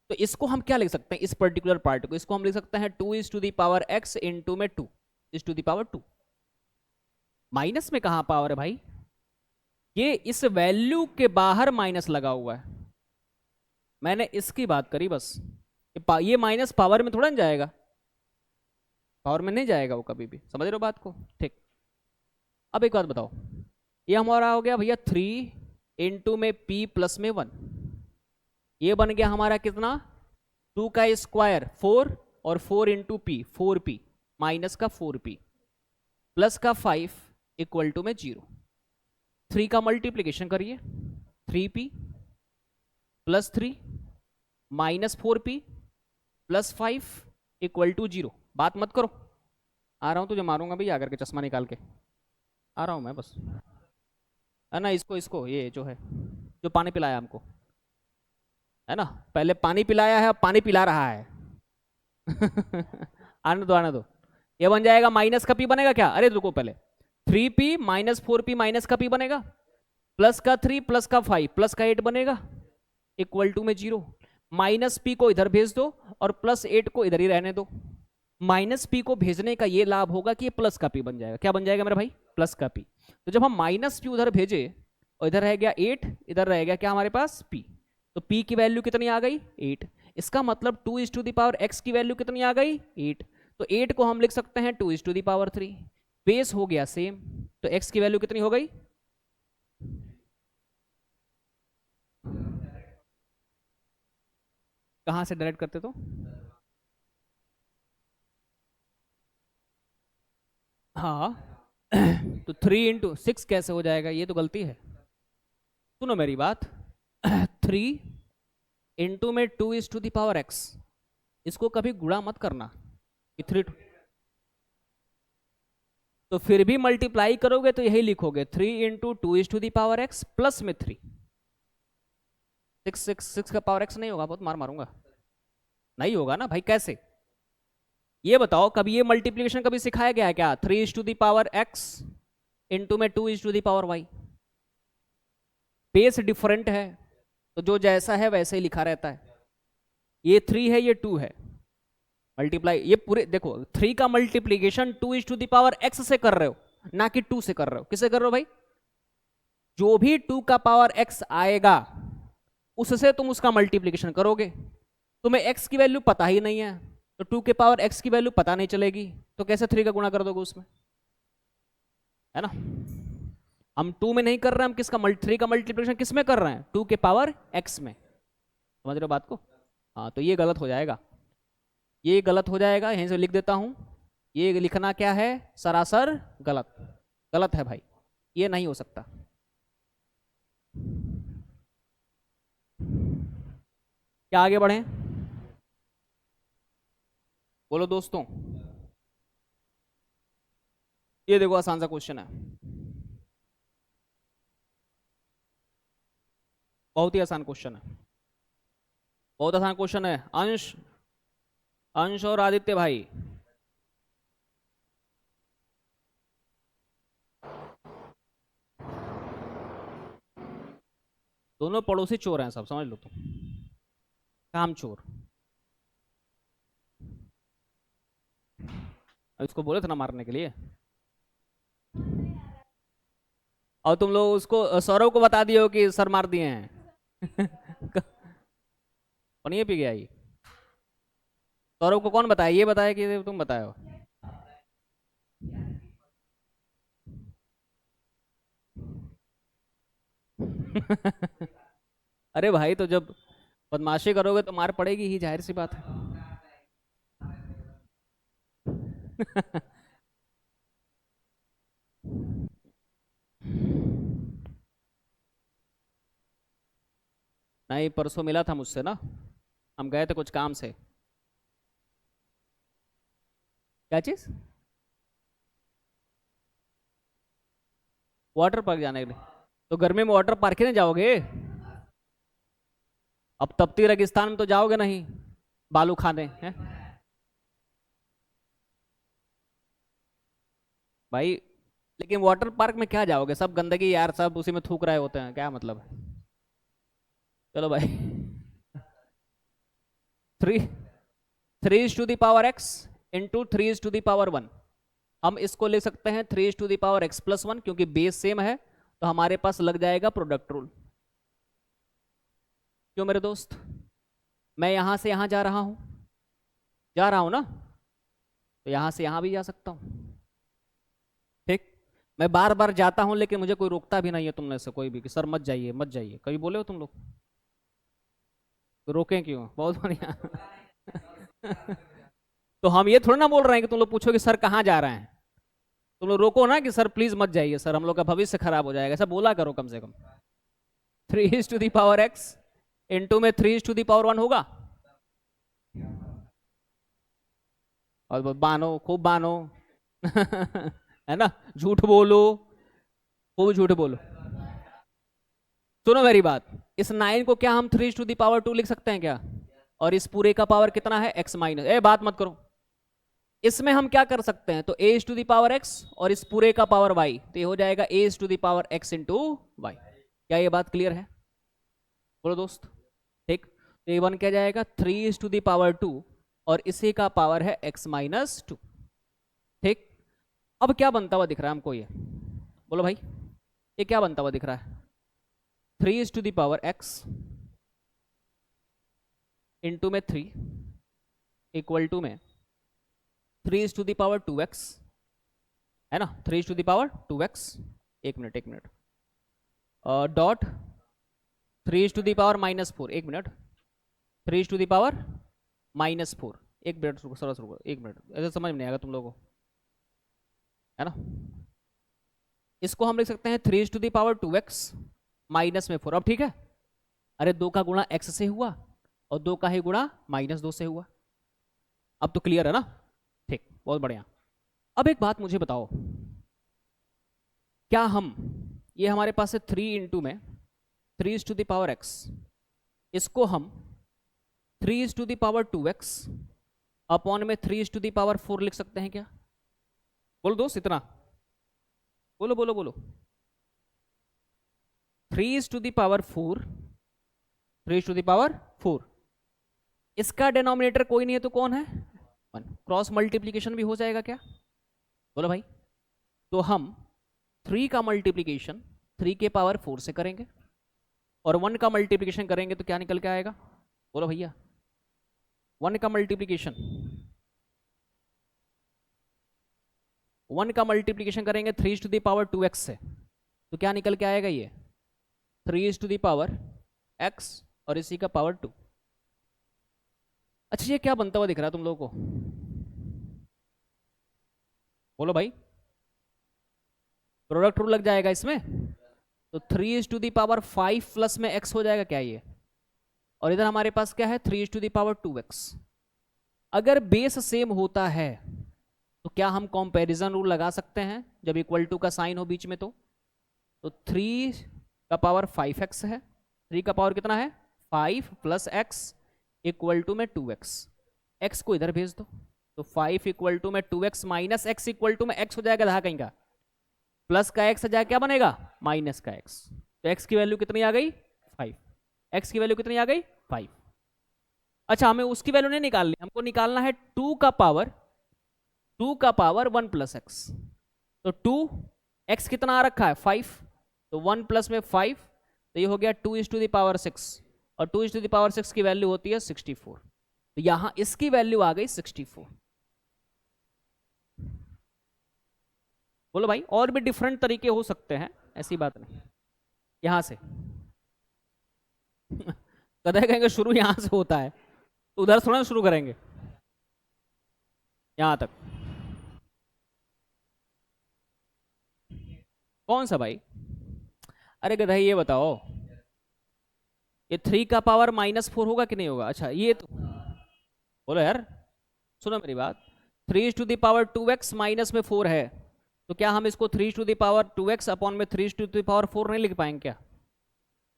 तो इसको हम क्या लिख सकते हैं, इस पर्टिकुलर पार्ट को, इसको हम लिख सकते हैं 2 is to the power x into में 2 is to the power 2। Minus में कहां पावर है भाई? ये इस वैल्यू के बाहर माइनस लगा हुआ है, मैंने इसकी बात करी बस। ये माइनस पावर में थोड़ा ना जाएगा, पावर में नहीं जाएगा वो कभी भी, समझ रहे हो बात को? ठीक। अब एक बात बताओ, ये हमारा हो गया भैया 3 में p प्लस में 1, ये बन गया हमारा कितना? 2 का स्क्वायर 4, और 4 इंटू पी 4p, माइनस का 4p प्लस का 5 इक्वल टू में 0। 3 का मल्टीप्लीकेशन करिए, 3p plus 3 minus 4p plus 5 equal to 0। बात मत करो, आ रहा हूं तुझे मारूंगा भैया आकर के, चश्मा निकाल के आ रहा हूं मैं बस। है ना, इसको इसको ये जो है, जो पानी पिलाया हमको, है ना, पहले पानी पिलाया है अब पानी पिला रहा है। आने दो आने दो। ये बन जाएगा माइनस का पी बनेगा क्या? अरे रुको पहले, 3p माइनस 4p माइनस का पी बनेगा, प्लस का 3 प्लस का 5 प्लस का 8 बनेगा, इक्वल टू में 0। माइनस पी को इधर भेज दो और प्लस 8 को इधर ही रहने दो। माइनस पी को भेजने का ये लाभ होगा कि ये प्लस का पी बन जाएगा। क्या बन जाएगा मेरा भाई? प्लस का पी। तो जब हम माइनस पी उधर भेजे और इधर रह गया 8, इधर रह गया क्या हमारे पास? पी। तो पी की वैल्यू कितनी आ गई? 8। इसका मतलब 2 is to the power x की वैल्यू कितनी आ गई? 8। तो 8 को हम लिख सकते हैं 2 is to the power 3। Base हो गया सेम, तो एक्स की वैल्यू कितनी हो गई? कहां से डायरेक्ट करते तो? हाँ। तो 3 इंटू 6 कैसे हो जाएगा? ये तो गलती है, सुनो मेरी बात। 3 इंटू में 2 is to the power x, इसको कभी गुणा मत करना कि 3। तो फिर भी मल्टीप्लाई करोगे तो यही लिखोगे 3 into 2 is to the power x plus में 3। 6 का पावर एक्स नहीं होगा, बहुत मार मारूंगा। नहीं होगा ना भाई, कैसे? ये बताओ, कभी ये मल्टीप्लीकेशन कभी सिखाया गया है क्या? 3 is to the power x into में 2 is to the power y. Base different है, तो जो जैसा है वैसे ही लिखा रहता है। ये 3 है, ये 2 है, मल्टीप्लाई ये पूरे देखो, 3 का multiplication 2 is to the power x से कर रहे हो, ना कि 2 से कर रहे हो। किससे कर रहे हो भाई? जो भी 2 का पावर एक्स आएगा उससे तुम उसका मल्टीप्लीकेशन करोगे। तुम्हें एक्स की वैल्यू पता ही नहीं है, तो 2 के पावर एक्स की वैल्यू पता नहीं चलेगी, तो कैसे 3 का गुणा कर दोगे उसमें? है ना, हम 2 में नहीं कर रहे हैं, हम किसका 3 का मल्टीप्लीकेशन किस में कर रहे हैं? 2 के पावर एक्स में। समझ रहे हो बात को? हाँ, तो ये गलत हो जाएगा, ये गलत हो जाएगा, यहीं से लिख देता हूं। ये लिखना क्या है? सरासर गलत, गलत है भाई, ये नहीं हो सकता। क्या आगे बढ़े? बोलो दोस्तों। ये देखो आसान सा क्वेश्चन है, बहुत ही आसान क्वेश्चन है, बहुत आसान क्वेश्चन है। अंश, अंश और आदित्य भाई, दोनों पड़ोसी चोर हैं सब, समझ लो तुम, काम चोर। अब इसको बोले थे ना मारने के लिए, और तुम लोग उसको सौरव को बता दियो कि सर मार दिए हैं। पानी पी गया ये। सौरव को कौन बताया, ये बताया कि तुम बताओ। अरे भाई तो जब बदमाशी करोगे तो मार पड़ेगी ही, जाहिर सी बात है। नहीं, परसों मिला था मुझसे ना, हम गए थे कुछ काम से। क्या चीज? वाटर पार्क जाने के लिए? तो गर्मी में वाटर पार्क ही नहीं जाओगे? अब तपती रेगिस्तान में तो जाओगे नहीं बालू खाने हैं भाई। लेकिन वाटर पार्क में क्या जाओगे, सब गंदगी यार, सब उसी में थूक रहे होते हैं, क्या मतलब है। चलो भाई। Three three is to the power x into three is to the power one. हम इसको ले सकते हैं three is to the power x plus one, क्योंकि बेस सेम है तो हमारे पास लग जाएगा प्रोडक्ट रूल। क्यों मेरे दोस्त? मैं यहां से यहां जा रहा हूं, जा रहा हूं ना, तो यहां से यहां भी जा सकता हूं। ठीक। मैं बार बार जाता हूं लेकिन मुझे कोई रोकता भी नहीं है, तुमने से कोई भी कि सर मत जाइए मत जाइए, कभी बोले हो तुम लोग? तो रोकें क्यों, बहुत बढ़िया। तो हम ये थोड़ा ना बोल रहे हैं कि तुम लोग पूछो कि सर कहाँ जा रहे हैं। तुम लोग रोको ना कि सर प्लीज मत जाइए सर, हम लोग का भविष्य खराब हो जाएगा, ऐसा बोला करो कम से कम। Three is to the power x into में three is to the power one होगा। और बानो, खूब बानो। है ना, झूठ बोलो, खूब झूठ बोलो। सुनो मेरी बात, इस नाइन को क्या हम थ्री टू दावर टू लिख सकते हैं क्या? और इस पूरे का पावर कितना है, एक्स माइनस, ए बात मत करो। इसमें हम क्या कर सकते हैं, तो ए टू दावर एक्स और इस पूरे का पावर वाई, तो ये हो जाएगा a to the power x into y. क्या ये बात क्लियर है? बोलो दोस्त। ठीक, तो ये वन क्या जाएगा, थ्री टू दावर टू और इसी का पावर है एक्स माइनस टू। ठीक। अब क्या बनता हुआ दिख रहा है हमको ये, बोलो भाई, ये क्या बनता हुआ दिख रहा है? Three to the power x into में थ्री इक्वल टू में three to the power two x, है ना, three to the power two x. एक मिनट एक minute, dot three to the power minus four, एक minute, three to the power minus four. एक minute रुको, सरस रुको एक मिनट, ऐसे समझ में नहीं आएगा तुम लोगों को, है ना। इसको हम लिख सकते हैं three to the power two x minus में फोर। अब ठीक है, अरे दो का गुणा एक्स से हुआ और दो का ही गुणा माइनस दो से हुआ। अब तो क्लियर है ना? ठीक, बहुत बढ़िया। अब एक बात मुझे बताओ, क्या हम, ये हमारे पास है थ्री इंटू में थ्री टू दावर एक्स, इसको हम three to the power two x upon में थ्री टू दावर फोर लिख सकते हैं क्या? बोलो दोस्त, इतना बोलो बोलो बोलो। Three to the power four, three to the power four, इसका डिनोमिनेटर कोई नहीं है तो कौन है, वन। क्रॉस मल्टीप्लीकेशन भी हो जाएगा क्या? बोलो भाई। तो हम थ्री का मल्टीप्लीकेशन थ्री के पावर फोर से करेंगे और वन का मल्टीप्लीकेशन करेंगे तो क्या निकल के आएगा, बोलो भैया। वन का मल्टीप्लीकेशन, वन का मल्टीप्लीकेशन करेंगे three to the power two x से, तो क्या निकल के आएगा, ये थ्री टू दावर एक्स और इसी का पावर टू। अच्छा, ये क्या बनता हुआ दिख रहा है तुम लोगों को, बोलो भाई। प्रोडक्ट रूल लग जाएगा इसमें, तो three to the power five plus में एक्स हो जाएगा क्या ये, और इधर हमारे पास क्या है three to the power two x. अगर बेस सेम होता है तो क्या हम कंपैरिजन रूल लगा सकते हैं जब इक्वल टू का साइन हो बीच में? तो थ्री का पावर फाइव एक्स है, थ्री का पावर कितना है five plus x equal to में टू एक्स। एक्स को इधर भेज दो, तो फाइव इक्वल टू में two x minus x equal to में एक्स हो जाएगा, कहीं का प्लस का एक्स जाए क्या बनेगा, माइनस का एक्स। तो एक्स की वैल्यू कितनी आ गई, फाइव। एक्स की वैल्यू कितनी आ गई, फाइव। अच्छा, हमें उसकी वैल्यू नहीं निकालनी, हमको निकालना है टू का पावर वन प्लस एक्स। तो टू, एक्स कितना आ रखा है फाइव, तो 1 + 5 तो ये हो गया 2�6, और 2�6 ⁶ की वैल्यू होती है 64, तो यहां इसकी वैल्यू आ गई 64। बोलो भाई, और भी डिफरेंट तरीके हो सकते हैं, ऐसी बात नहीं। यहां से कदे कहेंगे शुरू यहां से होता है, तो उधर थोड़ा शुरू करेंगे, यहां तक। कौन सा भाई? अरे गधा, ये बताओ, ये 3 का पावर -4 होगा कि नहीं होगा? अच्छा ये तो बोलो यार, सुनो मेरी बात। 3⁻²x माइनस में 4 है, तो क्या हम इसको 3⁻²x अपॉन में 3⁻4 नहीं लिख पाएंगे क्या?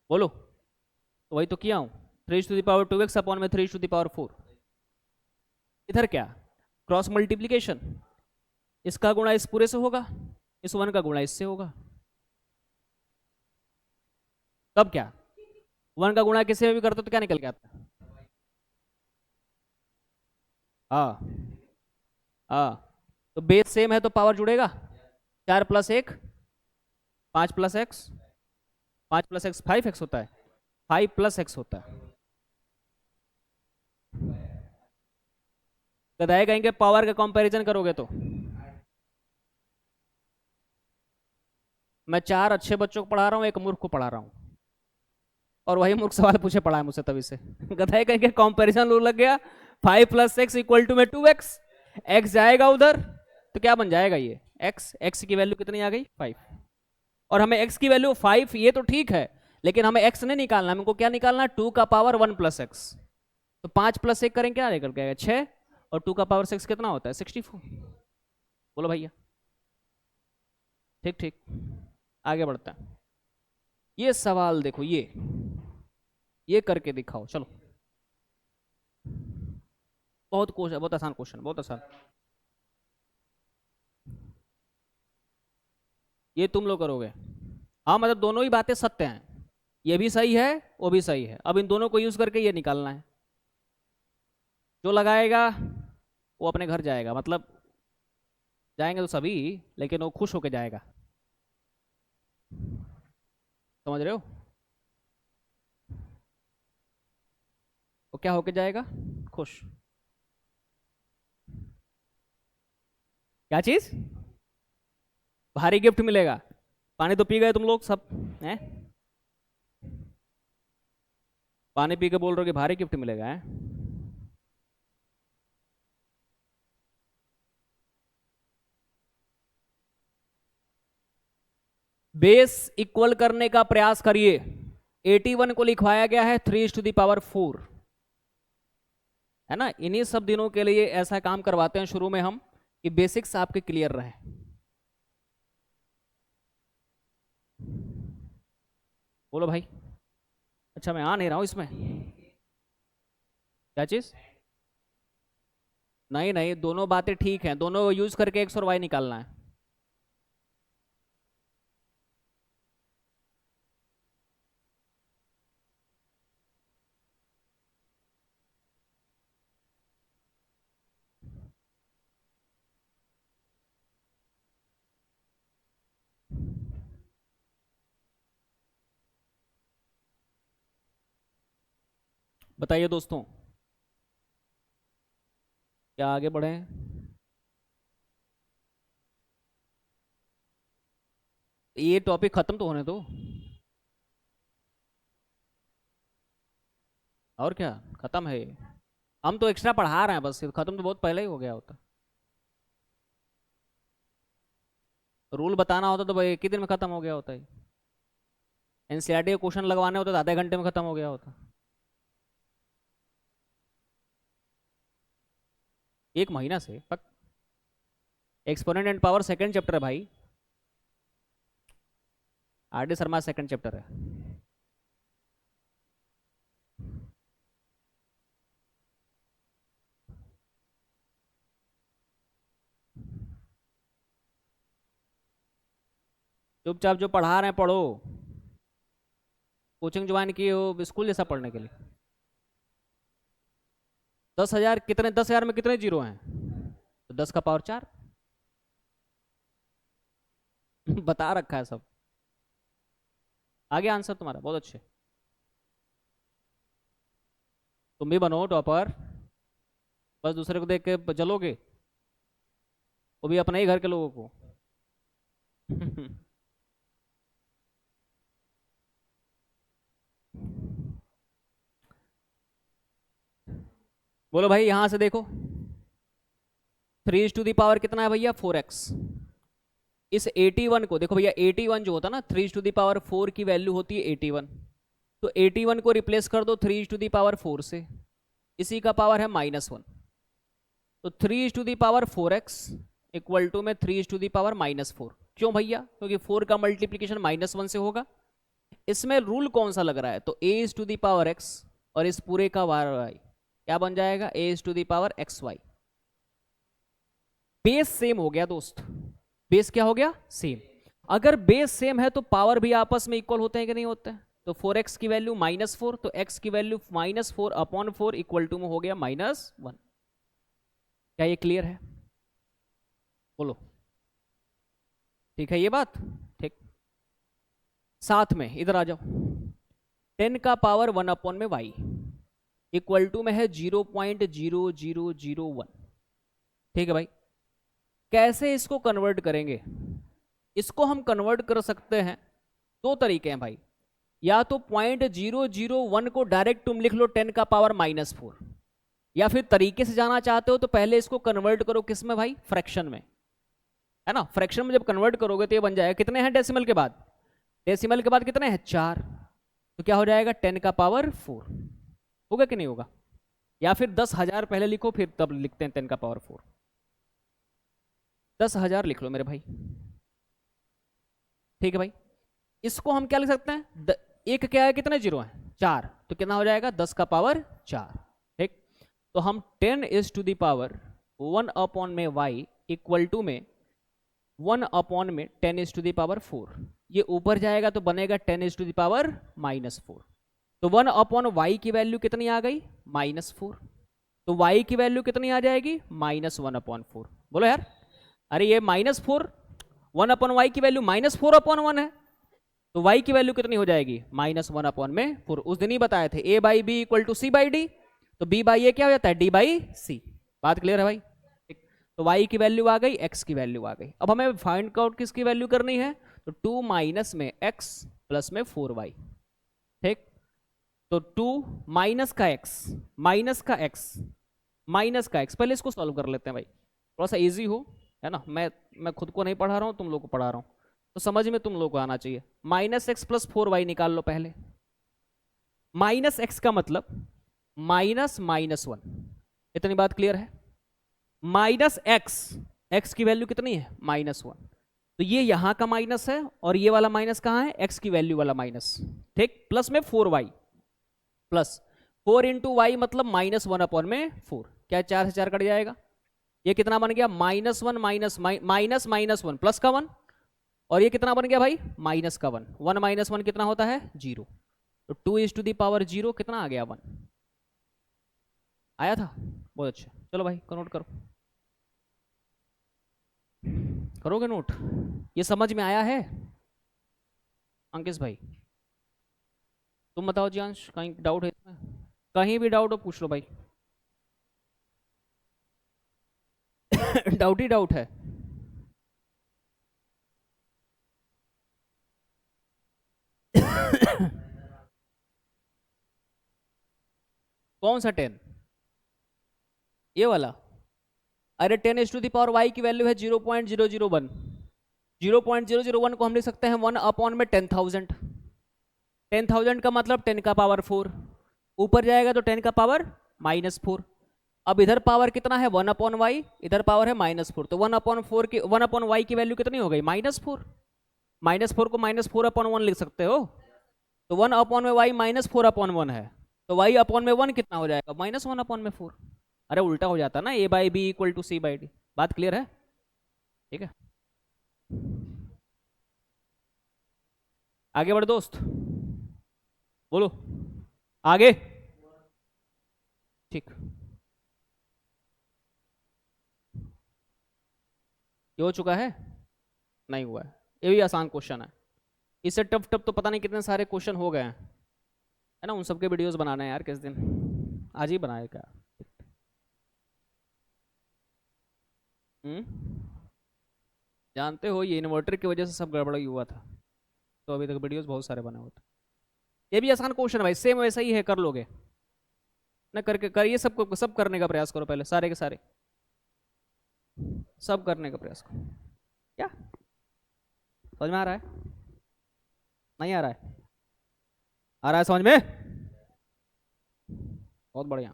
बोलो, तो वही तो किया हूं, 3⁻2x अपॉन में 3⁻4। इधर क्या, क्रॉस मल्टीप्लीकेशन, इसका गुणा इस पूरे से होगा, इस 1 का गुणा इससे होगा। तब क्या, 1 का गुणा किसी में भी करते तो क्या निकल के आता? हाँ हाँ, तो बेस सेम है तो पावर जुड़ेगा। 4 + 1 5 + x, 5 + x 5x होता है, 5 + x होता है। गधाए कहेंगे पावर का कंपैरिजन करोगे तो। मैं 4 अच्छे बच्चों को पढ़ा रहा हूँ, एक मूर्ख को पढ़ा रहा हूँ, और वही मूर्ख सवाल पूछे पढ़ा है मुझसे तभी से। गधाए कहेंगे कंपैरिजन रूल लग गया, 5 + x = में 2x, x जाएगा उधर तो क्या बन जाएगा ये x की वैल्यू कितनी आ गई 5, और हमें x की वैल्यू 5, ये तो ठीक है, लेकिन हमें x नहीं निकालना, हमको क्या निकालना, 2 का पावर 1 + x, तो 5 + 1 करें क्या निकल के आएगा 6, और 2 का पावर 6 कितना होता है 64। बोलो भैया, ठीक ठीक, आगे बढ़ता है। ये सवाल देखो, ये करके दिखाओ, चलो। बहुत क्वेश्चन, बहुत आसान क्वेश्चन, बहुत आसान। ये तुम लोग करोगे। हाँ मतलब दोनों ही बातें सत्य हैं, ये भी सही है, वो भी सही है, अब इन दोनों को यूज करके ये निकालना है। जो लगाएगा वो अपने घर जाएगा, मतलब जाएंगे तो सभी, लेकिन वो खुश होके जाएगा, समझ रहे हो? वो क्या होके जाएगा, खुश। क्या चीज? भारी गिफ्ट मिलेगा। पानी तो पी गए तुम लोग सब हैं? पानी पी के बोल रहे हो कि भारी गिफ्ट मिलेगा है? बेस इक्वल करने का प्रयास करिए। 81 को लिखवाया गया है 3⁴, है ना? इन्हीं सब दिनों के लिए ऐसा काम करवाते हैं शुरू में हम, कि बेसिक्स आपके क्लियर रहे। बोलो भाई। अच्छा मैं आ नहीं रहा हूं इसमें, क्या चीज? नहीं नहीं, दोनों बातें ठीक हैं, दोनों यूज करके एक्स और वाई निकालना है। बताइए दोस्तों, क्या आगे बढ़े? ये टॉपिक खत्म तो होने दो, और क्या, खत्म है ये। हम तो एक्स्ट्रा पढ़ा रहे हैं बस, खत्म तो बहुत पहले ही हो गया होता। रूल बताना होता तो भाई एक ही दिन में खत्म हो गया होता है। एनसीईआरटी के क्वेश्चन लगवाने होते तो आधे घंटे में खत्म हो गया होता। एक महीना से पक। Exponent and power second chapter है भाई, R D Sharma second chapter है। चुपचाप जो पढ़ा रहे हैं पढ़ो, कोचिंग ज्वाइन किए हो स्कूल जैसा पढ़ने के लिए। 10,000 कितने, 10,000 में कितने जीरो हैं? तो 10 का पावर 4। बता रखा है सब। आगे आंसर तुम्हारा बहुत अच्छे। तुम भी बनो टॉपर, बस दूसरे को देख के चलोगे, वो भी अपने ही घर के लोगों को। बोलो भाई, यहां से देखो, 3 टू दी पावर कितना है भैया, 4x। इस 81 को देखो भैया, 81 जो होता है ना, 3 टू दी पावर 4 की वैल्यू होती है 81। तो 81 को रिप्लेस कर दो 3 टू दी पावर 4 से, इसी का पावर है -1। तो 3 to the power 4x equal to में 3 टू दी पावर -4। क्यों भैया? क्योंकि 4 का मल्टीप्लीकेशन -1 से होगा। इसमें रूल कौन सा लग रहा है? तो a⁻x और इस पूरे का y क्या बन जाएगा, a⁻xy। बेस सेम हो गया दोस्त, बेस क्या हो गया, सेम। अगर बेस सेम है तो पावर भी आपस में इक्वल होते हैं कि नहीं होते हैं? तो 4x की वैल्यू -4, तो x की वैल्यू -4/4 इक्वल टू में हो गया -1। क्या ये क्लियर है? बोलो, ठीक है ये बात? ठीक। साथ में इधर आ जाओ, 10 का पावर 1/y इक्वल टू में है 0.0001। ठीक है भाई, कैसे इसको कन्वर्ट करेंगे? इसको हम कन्वर्ट कर सकते हैं, दो तरीके हैं भाई। या तो 0.001 को डायरेक्ट तुम लिख लो 10 का पावर -4, या फिर तरीके से जाना चाहते हो तो पहले इसको कन्वर्ट करो किस में भाई, फ्रैक्शन में, है ना। फ्रैक्शन में जब कन्वर्ट करोगे तो ये बन जाएगा, कितने हैं डेसिमल के बाद, डेसिमल के बाद कितने हैं, 4। तो क्या हो जाएगा, 10 का पावर 4। होगा कि नहीं होगा? या फिर 10,000 पहले लिखो, फिर तब लिखते हैं 10 का पावर 4। 10,000 लिख लो मेरे भाई। ठीक है भाई, इसको हम क्या लिख सकते हैं, एक क्या है, कितने जीरो हैं, 4। तो कितना हो जाएगा, 10 का पावर 4। ठीक, तो हम 10⁻1/y इक्वल टू में 1/10⁻4, ये ऊपर जाएगा तो बनेगा 10⁻⁻4। तो 1/y की वैल्यू कितनी आ गई, -4। तो y की वैल्यू कितनी आ जाएगी, -1/4। बोलो यार, अरे ये -4, 1/y की वैल्यू -4/1 है, तो y की वैल्यू कितनी हो जाएगी, -1/4। उस दिन ही बताए थे a/b इक्वल टू c/d, तो b/a क्या हो जाता है, d/c। बात क्लियर है भाई? ठीक, तो y की वैल्यू आ गई, x की वैल्यू आ गई। अब हमें फाइंड आउट किसकी वैल्यू करनी है, तो 2 माइनस में x प्लस में 4y। ठीक, तो 2 माइनस का x, माइनस का x, माइनस का x, पहले इसको सॉल्व कर लेते हैं भाई, थोड़ा सा इजी हो, है ना। मैं खुद को नहीं पढ़ा रहा हूँ, तुम लोग को पढ़ा रहा हूँ, तो समझ में तुम लोग को आना चाहिए। -x प्लस 4y निकाल लो पहले। -x का मतलब -1, इतनी बात क्लियर है। -x, x की वैल्यू कितनी है, -1, तो ये यहां का माइनस है, और ये वाला माइनस कहां है, x की वैल्यू वाला माइनस। ठीक, प्लस में 4y, प्लस 4 इंटू वाई मतलब -1/4। क्या 4 से 4 कट जाएगा, ये कितना बन गया, -1 -1 प्लस का 1, और ये कितना बन गया भाई, माइनस का 1। 1 - 1 कितना होता है, 0। तो 2⁻0 कितना आ गया, 1 आया था। बहुत अच्छा, चलो भाई नोट करो, करोगे नोट? ये समझ में आया है अंकित भाई? तुम बताओ जियांश, कहीं डाउट है इसमें? कहीं भी डाउट हो पूछ लो भाई। डाउट ही डाउट है। कौन सा 10, ये वाला? अरे 10⁻y की वैल्यू है 0.001। 0.001 को हम लिख सकते हैं 1/10,000। 10,000 का मतलब 10 का पावर 4, ऊपर जाएगा तो 10 का पावर -4। अब इधर पावर कितना है, 1/y, इधर पावर है -4, तो 1/4 की 1/y की वैल्यू कितनी हो गई, -4। -4 को -4/1 लिख सकते हो, तो 1/y -4/1 है, तो y/1 कितना हो जाएगा, -1/4। अरे उल्टा हो जाता ना, a/b इक्वल टू c/d। बात क्लियर है? ठीक है, आगे बढ़ दोस्त, बोलो आगे। ठीक, ये हो चुका है, नहीं हुआ है, ये भी आसान क्वेश्चन है। इससे टफ टफ तो पता नहीं कितने सारे क्वेश्चन हो गए हैं, है ना। उन सबके वीडियोस बनाना है यार किस दिन, आज ही बनाए क्या। हम्म। जानते हो ये इन्वर्टर की वजह से सब गड़बड़ ही हुआ था, तो अभी तक वीडियोस बहुत सारे बने होते। ये भी आसान क्वेश्चन है भाई, सेम वैसा ही है, कर लोगे ना। करके करिए, सब करने का प्रयास करो, पहले सारे के सारे सब करने का प्रयास करो। क्या समझ में आ रहा है, नहीं आ रहा है, आ रहा है समझ में, बहुत बढ़िया।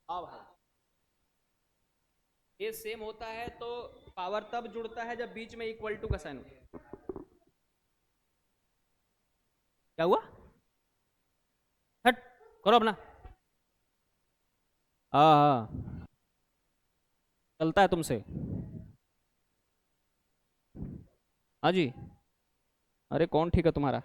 हाँ भाई, ये सेम होता है तो पावर तब जुड़ता है जब बीच में इक्वल टू का साइन हो। क्या हुआ, हट, करो अपना। हाँ हाँ, चलता है तुमसे। हाँ जी, अरे कौन ठीक है तुम्हारा।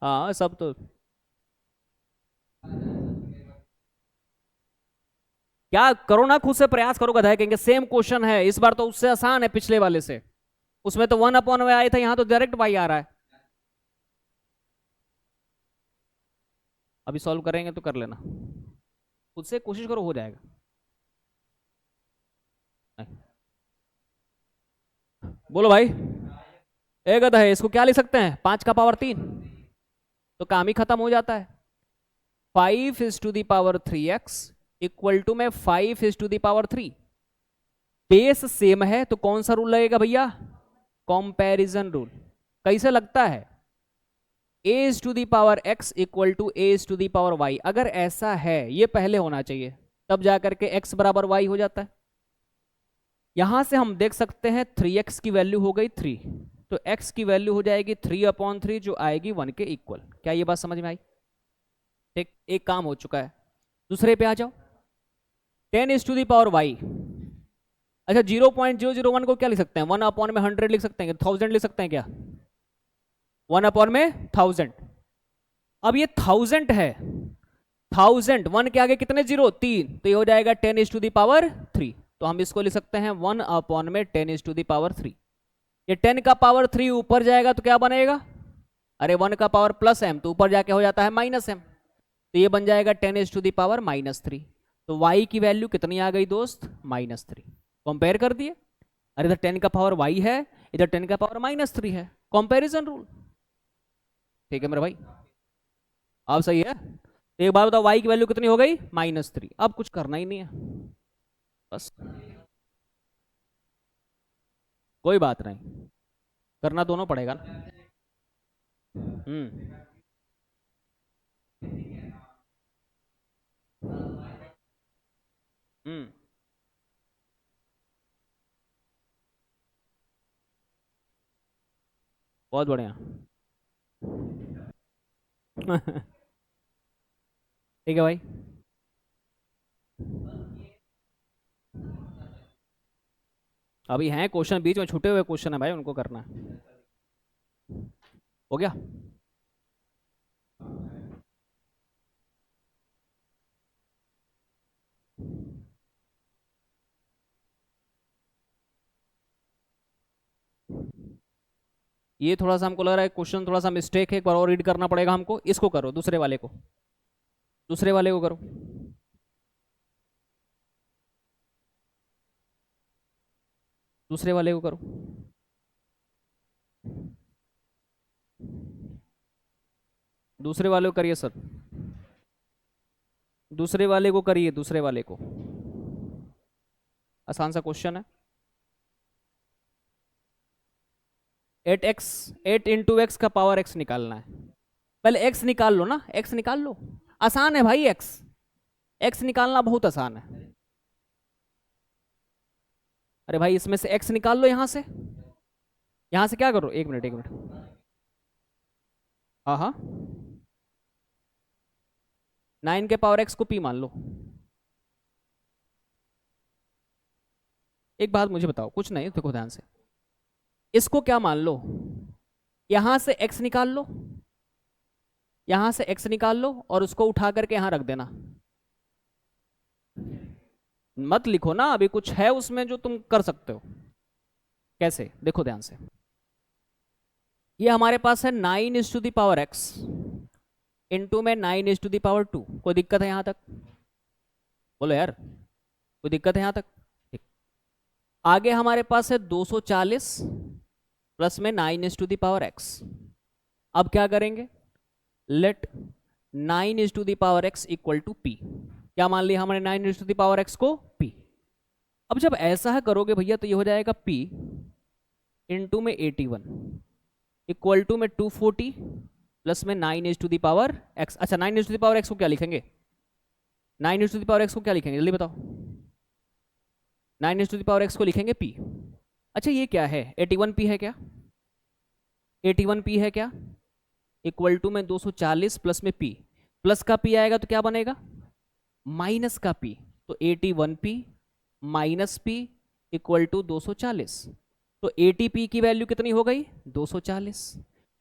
हाँ सब तो, क्या करो ना, खुद से प्रयास करो, गधा कहेंगे। सेम क्वेश्चन है इस बार तो, उससे आसान है पिछले वाले से। उसमें तो 1/y आया था, यहाँ तो डायरेक्ट y आ रहा है। अभी सॉल्व करेंगे तो कर लेना, खुद से कोशिश करो, हो जाएगा। नहीं। बोलो भाई, एक गधा है, इसको क्या लिख सकते हैं, 5 का पावर 3, तो काम ही खत्म हो जाता है। 5 is to the power 3x equal to में 5 is to the power 3। बेस सेम है तो कौन सा रूल लगेगा भैया, कंपैरिजन रूल। कैसे लगता है, a⁻x इक्वल टू a⁻y। अगर ऐसा है, ये पहले होना चाहिए, तब जाकर के x बराबर y हो जाता है। यहां से हम देख सकते हैं 3x की वैल्यू हो गई 3, तो x की वैल्यू हो जाएगी 3/3 जो आएगी 1 के इक्वल। क्या ये बात समझ में आई, ठीक, एक काम हो चुका है। दूसरे पे आ जाओ, 10 is to the power y। अच्छा, 0.001 को क्या लिख सकते हैं, 1/100 लिख सकते हैं, 1000 लिख सकते हैं क्या, 1/1000। अब ये 1000 है, 1000 1 के आगे कितने जीरो, 3, तो ये हो जाएगा 10 is to the power 3। तो हम इसको लिख सकते हैं 1/10 is to the power 3। ये 10 का पावर 3 ऊपर जाएगा तो क्या बनेगा, अरे 1 का पावर प्लस m, तो ऊपर जाके हो जाता है -m, तो ये बन जाएगा 10 is to the power -3। तो y की वैल्यू कितनी आ गई दोस्त, -3। कंपेयर कर दिए, अरे इधर 10 का पावर y है, इधर 10 का पावर -3 है, कंपैरिजन रूल। ठीक है मेरे भाई, अब सही है। तो एक बार बताओ, y की वैल्यू कितनी हो गई, -3। अब कुछ करना ही नहीं है, बस, कोई बात नहीं, करना दोनों पड़ेगा ना। हम्म। हम्म। बहुत बढ़िया। ठीक है भाई, अभी हैं क्वेश्चन बीच में, छूटे हुए क्वेश्चन है भाई, उनको करना है। हो गया। ये थोड़ा सा हमको लग रहा है क्वेश्चन थोड़ा सा मिस्टेक है, एक बार और रीड करना पड़ेगा हमको। इसको करो, दूसरे वाले को, दूसरे वाले को करो, दूसरे वाले को करो, दूसरे वाले को करिए सर, दूसरे वाले को करिए, दूसरे वाले को। आसान सा क्वेश्चन है। 8x, 8 × x का पावर x निकालना है। पहले x निकाल लो ना, x निकाल लो, आसान है भाई, x निकालना बहुत आसान है। अरे भाई इसमें से x निकाल लो, यहां से, यहां से क्या करो, एक मिनट एक मिनट, हाँ हाँ, 9 के पावर एक्स को p मान लो। एक बात मुझे बताओ, कुछ नहीं, देखो ध्यान से, इसको क्या मान लो, यहां से x निकाल लो, यहां से x निकाल लो और उसको उठा करके यहां रख देना। मत लिखो ना, अभी कुछ है उसमें जो तुम कर सकते हो। कैसे, देखो ध्यान से, ये हमारे पास है 9 is to the power x, into में 9 is to the power 2। कोई दिक्कत है यहां तक? बोलो यार, कोई दिक्कत है यहां तक? ठीक। आगे हमारे पास है 240 प्लस में 9 is to the power x। अब क्या करेंगे, let 9 is to the power x equal to p। क्या मान लिया हमने 9 is to the power x को? p। अब जब ऐसा करोगे भैया तो ये हो जाएगा p इंटू में 81 इक्वल टू में 240 प्लस में 9 is to the power x। अच्छा, 9 is to the power x को क्या लिखेंगे? 9 is to the power x को क्या लिखेंगे, जल्दी बताओ। 9 is to the power x को लिखेंगे p। अच्छा, ये क्या है, 81p है क्या? 81p है क्या? इक्वल टू में 240 प्लस में p, प्लस का p आएगा तो क्या बनेगा, माइनस का p। तो 81p minus p equal to 240। तो 80p की वैल्यू कितनी हो गई, 240।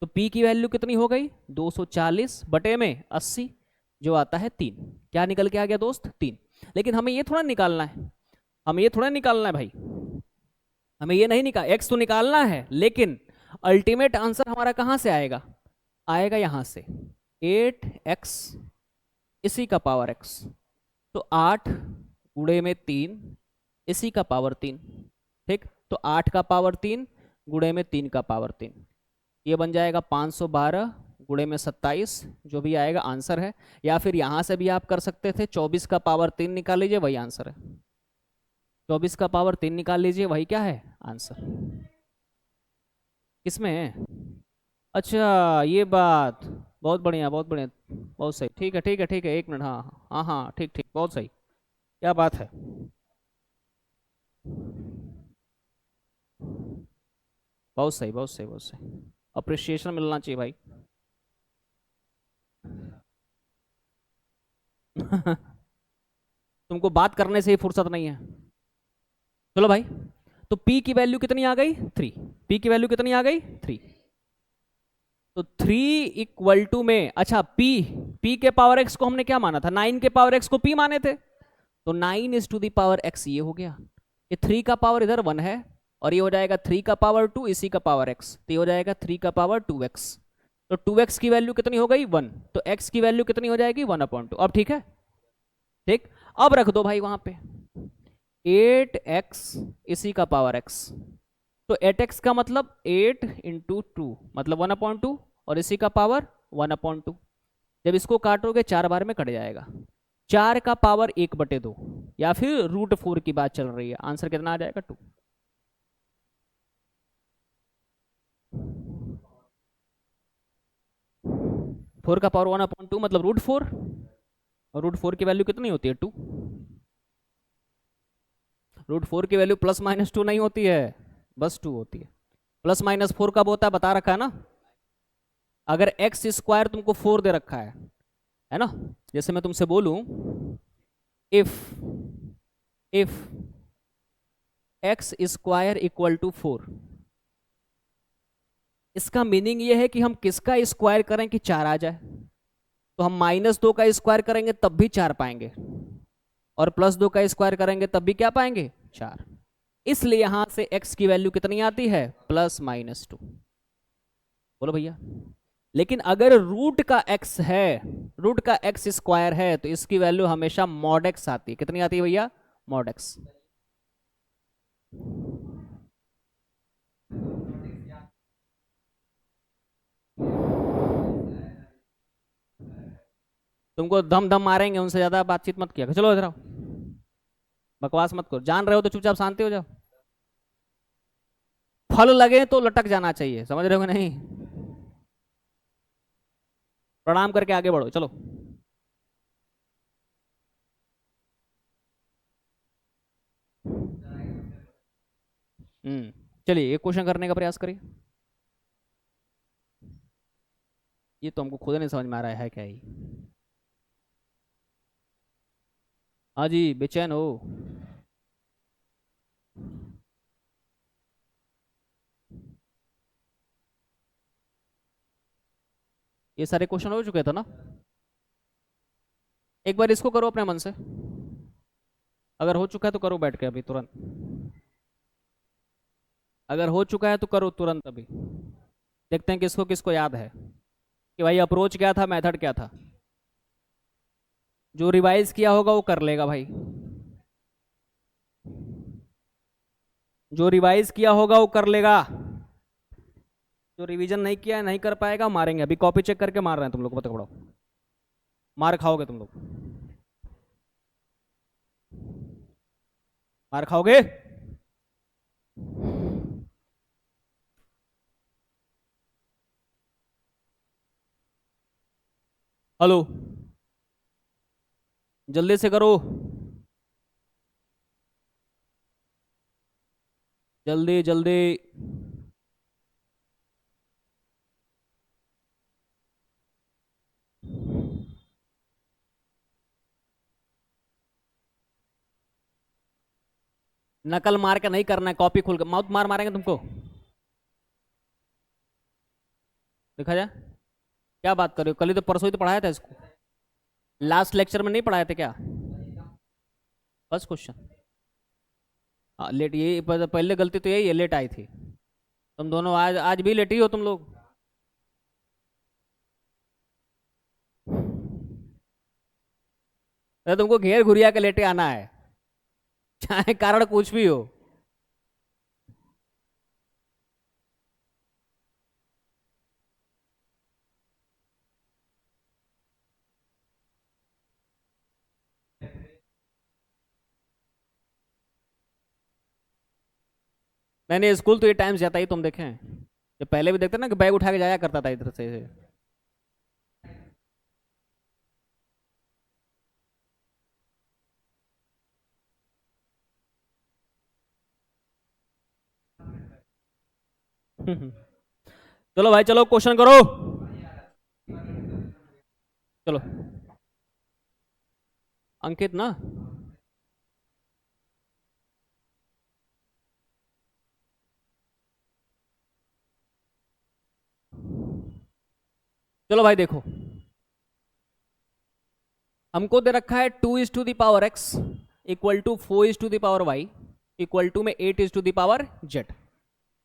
तो p की वैल्यू कितनी हो गई, 240 बटे में 80, जो आता है 3। क्या निकल के आ गया दोस्त, 3। लेकिन हमें ये थोड़ा निकालना है, हमें ये थोड़ा निकालना है भाई, हमें ये नहीं निकाल, x तो निकालना है, लेकिन अल्टीमेट आंसर हमारा कहां से आएगा, आएगा यहां से 8x इसी का पावर x। तो 8 गुणे में 3 इसी का पावर 3। ठीक, तो 8 का पावर 3 गुणे में 3 का पावर 3, ये बन जाएगा 512 गुणे में 27, जो भी आएगा आंसर है। या फिर यहां से भी आप कर सकते थे, 24 का पावर 3 निकाल लीजिए, वही आंसर है। 24 का पावर 3 निकाल लीजिए, वही क्या है, आंसर। किसमें है? अच्छा, ये बात, बहुत बढ़िया, बहुत बढ़िया, बहुत सही। ठीक है, ठीक है, ठीक है, एक मिनट, हाँ हाँ हाँ हाँ, ठीक ठीक, बहुत सही, क्या बात है। बहुत सही, बहुत सही, बहुत सही, अप्रिसिएशन मिलना चाहिए भाई। तुमको बात करने से ही फुर्सत नहीं है। चलो भाई, तो p की वैल्यू कितनी आ गई, 3। p की वैल्यू कितनी आ गई, 3। तो 3 इक्वल टू में, अच्छा p के पावर x को हमने क्या माना था, 9 के पावर x को p माने थे। तो 9 is to the power x ये हो गया। ये 3 का पावर इधर 1 है, और ये हो जाएगा 3 का पावर 2 इसी का पावर x, तो ये हो जाएगा 3 का पावर 2x। तो 2x की वैल्यू कितनी हो गई, 1। तो x की वैल्यू कितनी हो जाएगी, 1/2। अब ठीक है, ठीक। अब रख दो भाई वहां पे 8x इसी का पावर x। तो 8x का मतलब 8 इंटू 2 मतलब 1/2, और इसी का पावर 1/2। जब इसको काटोगे 4 बार में कट जाएगा, 4 का पावर 1/2, या फिर √4 की बात चल रही है। आंसर कितना आ जाएगा, 2। 4 का पावर 1/2 मतलब √4, और √4 की वैल्यू कितनी होती है, 2। √4 की वैल्यू +-2 नहीं होती है, बस 2 होती है। +-4 कब होता है, बता रखा है ना। अगर एक्स स्क्वायर तुमको 4 दे रखा है ना, जैसे मैं तुमसे बोलूं if x square equal to 4, इसका मीनिंग ये है कि हम किसका स्क्वायर करें कि 4 आ जाए। तो हम -2 का स्क्वायर करेंगे तब भी 4 पाएंगे, और +2 का स्क्वायर करेंगे तब भी क्या पाएंगे, 4। इसलिए यहां से x की वैल्यू कितनी आती है, +-2। बोलो भैया। लेकिन अगर रूट का x है, रूट का x स्क्वायर है, तो इसकी वैल्यू हमेशा mod x आती है। कितनी आती है भैया, mod x। तुमको दम दम मारेंगे, उनसे ज्यादा बातचीत मत किया, चलो इधर आओ, बकवास मत करो। जान रहे हो तो चुपचाप शांति हो जाओ। फल लगे तो लटक जाना चाहिए, समझ रहे हो कि नहीं। प्रणाम करके आगे बढ़ो, चलो। चलिए एक क्वेश्चन करने का प्रयास करिए। ये तो हमको खुद नहीं समझ में आ रहा है क्या ही। हाँ जी, बेचैन हो। ये सारे क्वेश्चन हो चुके थे ना? एक बार इसको करो अपने मन से। अगर हो चुका है तो करो बैठ के अभी तुरंत। अगर हो चुका है तो करो तुरंत अभी। देखते हैं किसको किसको याद है कि भाई अप्रोच क्या था, मेथड क्या था। जो रिवाइज किया होगा वो कर लेगा भाई। जो रिवाइज किया होगा वो कर लेगा। जो रिवीजन नहीं किया है नहीं कर पाएगा, मारेंगे अभी। कॉपी चेक करके मार रहे हैं तुम लोग को, पकड़ो। मार खाओगे तुम लोग। मार खाओगे। हेलो, जल्दी से करो। जल्दी जल्दी। नकल मार के नहीं करना है, कॉपी खोल के माउथ मार मारेंगे तुमको। देखा जाए। क्या बात कर रहे हो, कल ही तो परसों ही तो पढ़ाया था इसको। लास्ट लेक्चर में नहीं पढ़ाए थे क्या? First question. हाँ लेट, ये पहले गलती तो यही है, लेट आई थी। तुम दोनों आज आज भी लेट ही हो तुम लोग। अरे तुमको घेर घुरिया के लेटे आना है, चाहे कारण कुछ भी हो। नहीं नहीं, स्कूल तो ये टाइम से जाता ही तुम देखे हैं। जब पहले भी देखते ना कि बैग उठा के जाया करता था इधर से। चलो भाई चलो, क्वेश्चन करो। चलो। अंकित ना। चलो भाई देखो, हमको दे रखा है 2 is to the power x equal to 4 is to the power y equal to में 8 is to the power z।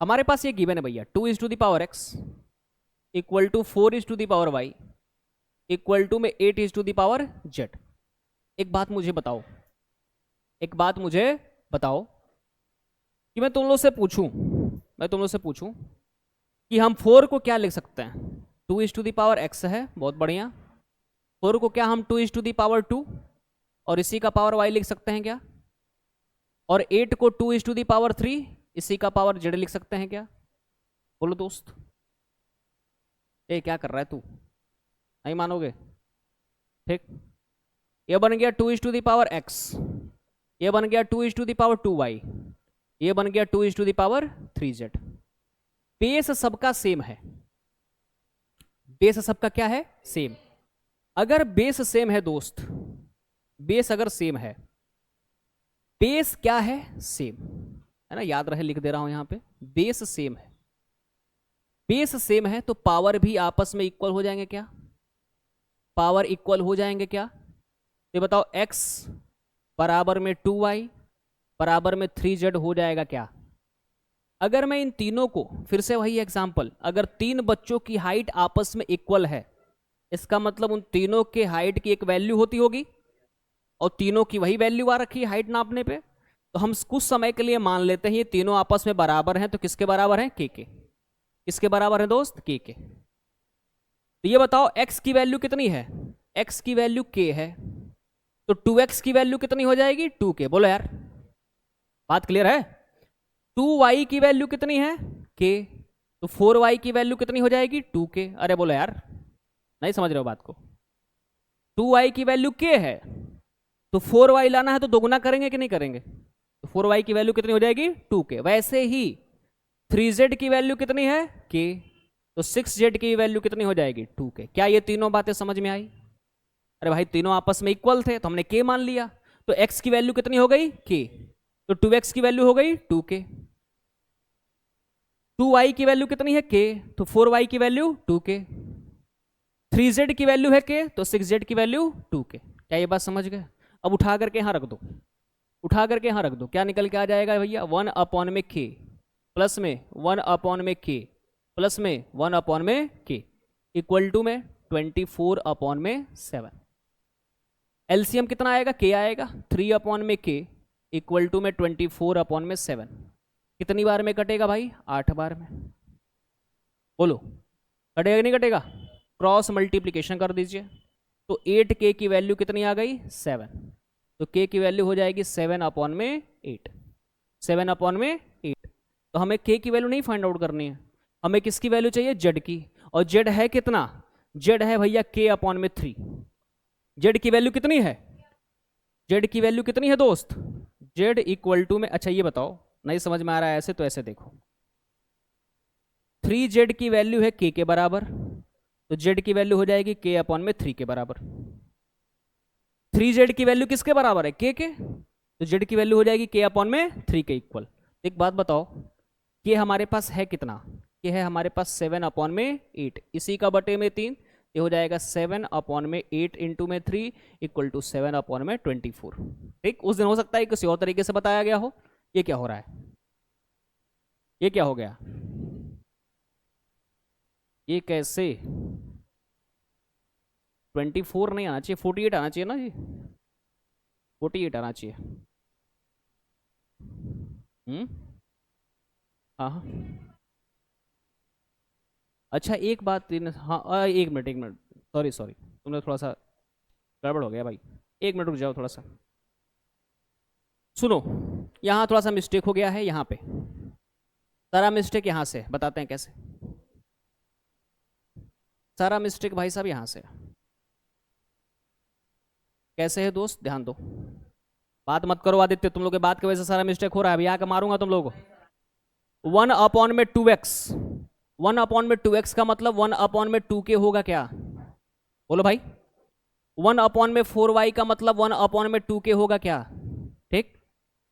हमारे पास ये गिवन है भैया, 2 is to the power x equal to 4 is to the power y equal to में 8 is to the power z। एक बात मुझे बताओ, एक बात मुझे बताओ कि मैं तुम लोग से पूछूं कि हम 4 को क्या लिख सकते हैं। 2 is to the power x है, बहुत बढ़िया। 4 को क्या हम 2 is to the power 2 और इसी का पावर y लिख सकते हैं क्या? और 8 को 2 is to the power 3 इसी का पावर z लिख सकते हैं क्या? बोलो दोस्त। ए क्या कर रहा है तू, नहीं मानोगे? ठीक। ये बन गया 2 is to the power x, ये बन गया 2 is to the power 2y, ये बन गया 2 is to the power 3z। Base सबका सेम है। बेस सबका क्या है? सेम। अगर बेस सेम है दोस्त, बेस अगर सेम है, बेस क्या है? सेम है ना, याद रहे, लिख दे रहा हूं यहां पे। बेस सेम है, बेस सेम है तो पावर भी आपस में इक्वल हो जाएंगे क्या? पावर इक्वल हो जाएंगे क्या? ये बताओ, x बराबर में 2y बराबर में 3z हो जाएगा क्या? अगर मैं इन तीनों को, फिर से वही एग्जांपल, अगर 3 बच्चों की हाइट आपस में इक्वल है, इसका मतलब उन तीनों के हाइट की एक वैल्यू होती होगी और तीनों की वही वैल्यू आ रखी है हाइट नापने पे। तो हम कुछ समय के लिए मान लेते हैं ये तीनों आपस में बराबर हैं, तो किसके बराबर हैं? के। किसके बराबर है दोस्त? के। तो ये बताओ x की वैल्यू कितनी है? x की वैल्यू k है, तो 2x की वैल्यू कितनी हो जाएगी? 2k। बोलो यार, बात क्लियर है? 2y की वैल्यू कितनी है? k। तो 4y की वैल्यू कितनी हो जाएगी? 2k। अरे बोलो यार, नहीं समझ रहे हो बात को? 2y की वैल्यू k है, तो 4y लाना है तो दोगुना करेंगे कि नहीं करेंगे? तो 4y की वैल्यू कितनी हो जाएगी? 2k। वैसे ही 3z की वैल्यू कितनी है? k। तो 6z की वैल्यू कितनी हो जाएगी? 2k। क्या ये तीनों बातें समझ में आई? अरे भाई तीनों आपस में इक्वल थे तो हमने k मान लिया। तो x की वैल्यू कितनी हो गई k, तो 2x की वैल्यू हो गई 2k, 2y की वैल्यू कितनी है k, तो 4y की वैल्यू 2k, 3z की वैल्यू है k, तो 6z की वैल्यू 2k। क्या ये बात समझ गए? अब उठा करके यहाँ रख दो, उठा करके यहाँ रख दो, क्या निकल के आ जाएगा भैया, 1 में k प्लस में 1 में k प्लस में 1 में k इक्वल टू में 24/7। एलसीएम कितना आएगा, k आएगा, 3 में k इक्वल टू में 24/7। कितनी बार में कटेगा भाई, 8 बार में। बोलो कटेगा कि नहीं कटेगा? क्रॉस मल्टीप्लीकेशन कर दीजिए, तो 8k की वैल्यू कितनी आ गई, 7, तो k की वैल्यू हो जाएगी 7/8, 7/8। तो हमें k की वैल्यू नहीं फाइंड आउट करनी है, हमें किसकी वैल्यू चाहिए, z की, और z है कितना, z है भैया k/3। z की वैल्यू कितनी है, z की वैल्यू कितनी है दोस्त, z इक्वल टू में, अच्छा ये बताओ नहीं समझ में आ रहा है ऐसे, तो ऐसे देखो, 3z की वैल्यू है k के बराबर, तो z की वैल्यू हो जाएगी k/3 के बराबर। 3z की वैल्यू किसके बराबर है, k के, तो z की वैल्यू हो जाएगी k/3 के इक्वल। एक बात बताओ, k हमारे पास है कितना, k है हमारे पास 7/8, इसी का बटे में 3, ये हो जाएगा 7/8 इंटू में 3 इक्वल टू 7/24। ठीक, उस दिन हो सकता है किसी और तरीके से बताया गया हो। ये क्या हो रहा है, ये क्या हो गया, ये कैसे, 24 नहीं आना चाहिए, 48 आना चाहिए ना जी, 48 आना चाहिए। हाँ हाँ। अच्छा एक बात हाँ, एक मिनट, सॉरी सॉरी, तुमने थोड़ा सा गड़बड़ हो गया भाई, एक मिनट रुक जाओ थोड़ा सा, सुनो, यहाँ थोड़ा सा मिस्टेक हो गया है, यहाँ पे सारा मिस्टेक यहाँ से बताते हैं कैसे, सारा मिस्टेक भाई साहब यहाँ से कैसे है दोस्त, ध्यान दो, बात मत करो आदित्य, तुम लोग के बात की वजह से सारा मिस्टेक हो रहा है, अभी आके मारूंगा तुम लोगों को। 1/2x, 1/2x का मतलब 1/2k होगा क्या, बोलो भाई। 1/4y का मतलब 1/2k होगा क्या, ठीक।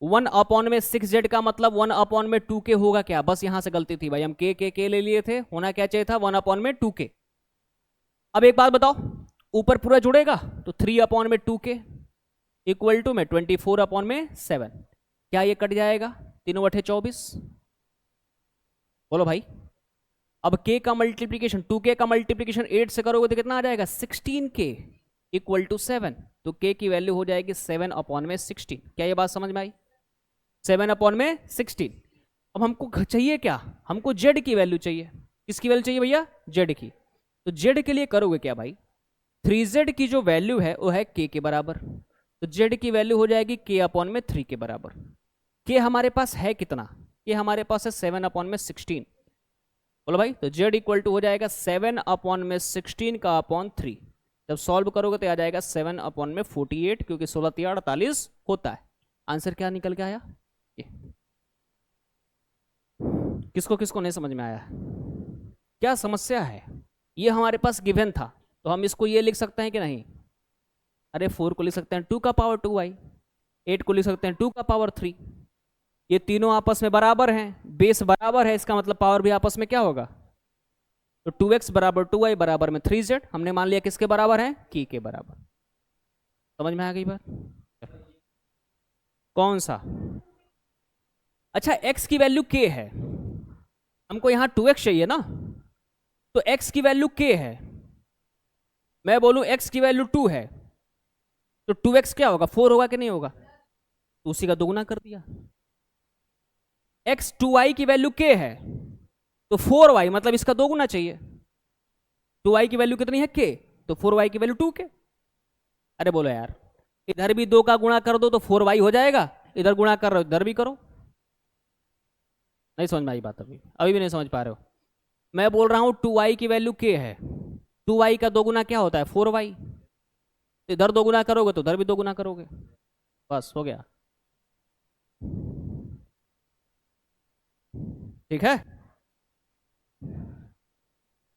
1/6z का मतलब 1/2k होगा क्या, बस यहां से गलती थी भाई, हम के ले लिए थे, होना क्या चाहिए था 1/2k। अब एक बात बताओ, ऊपर पूरा जुड़ेगा तो 3/2k इक्वल टू में 24/7, क्या ये कट जाएगा, 3/24, बोलो भाई। अब k का मल्टीप्लीकेशन, 2k का मल्टीप्लीकेशन 8 से करोगे तो कितना आ जाएगा, 16k इक्वल टू 7, तो k की वैल्यू हो जाएगी 7/16। क्या ये बात समझ में आई, 7/16। अब हमको चाहिए क्या, हमको z की वैल्यू चाहिए, किसकी वैल्यू चाहिए भैया, z की, तो z के लिए करोगे क्या भाई, 3z की जो वैल्यू है वो है k के बराबर, तो z की वैल्यु हो जाएगी k/3 के बराबर। k हमारे पास है कितना, k हमारे पास है 7/16, बोलो भाई, तो z इक्वल टू हो जाएगा 7/16 का अपॉन 3, जब सॉल्व करोगे तो आ जाएगा 7/48, क्योंकि 16 3 48 होता है। आंसर क्या निकल के आया, ये किसको किसको नहीं समझ में आया, क्या समस्या है, ये हमारे पास गिवन था, तो हम इसको ये लिख सकते हैं कि नहीं, अरे 4 को लिख सकते हैं 2 का पावर 2y, 8 को लिख सकते हैं 2 का पावर 3, ये तीनों आपस में बराबर हैं, बेस बराबर है, इसका मतलब पावर भी आपस में क्या होगा, तो 2x बराबर 2y बराबर में 3z, हमने मान लिया किसके बराबर है, की के बराबर। समझ में आ गई बात, कौन सा, अच्छा x की वैल्यू k है, हमको यहां 2x चाहिए ना, तो x की वैल्यू k है, मैं बोलूं x की वैल्यू 2 है, तो 2x क्या होगा, 4 होगा कि नहीं होगा, तो उसी का दोगुना कर दिया। x 2y की वैल्यू k है, तो 4y मतलब इसका दोगुना चाहिए, 2y की वैल्यू कितनी है k, तो 4y की वैल्यू 2k। अरे बोलो यार, इधर भी 2 का गुणा कर दो तो 4y हो जाएगा, इधर गुणा कर रहे हो इधर भी करो, नहीं समझ में आई बात, अभी अभी भी नहीं समझ पा रहे हो। मैं बोल रहा हूं 2y की वैल्यू k है, 2y का दोगुना क्या होता है 4y, इधर दोगुना करोगे तो उधर भी दोगुना करोगे, बस हो गया, ठीक है।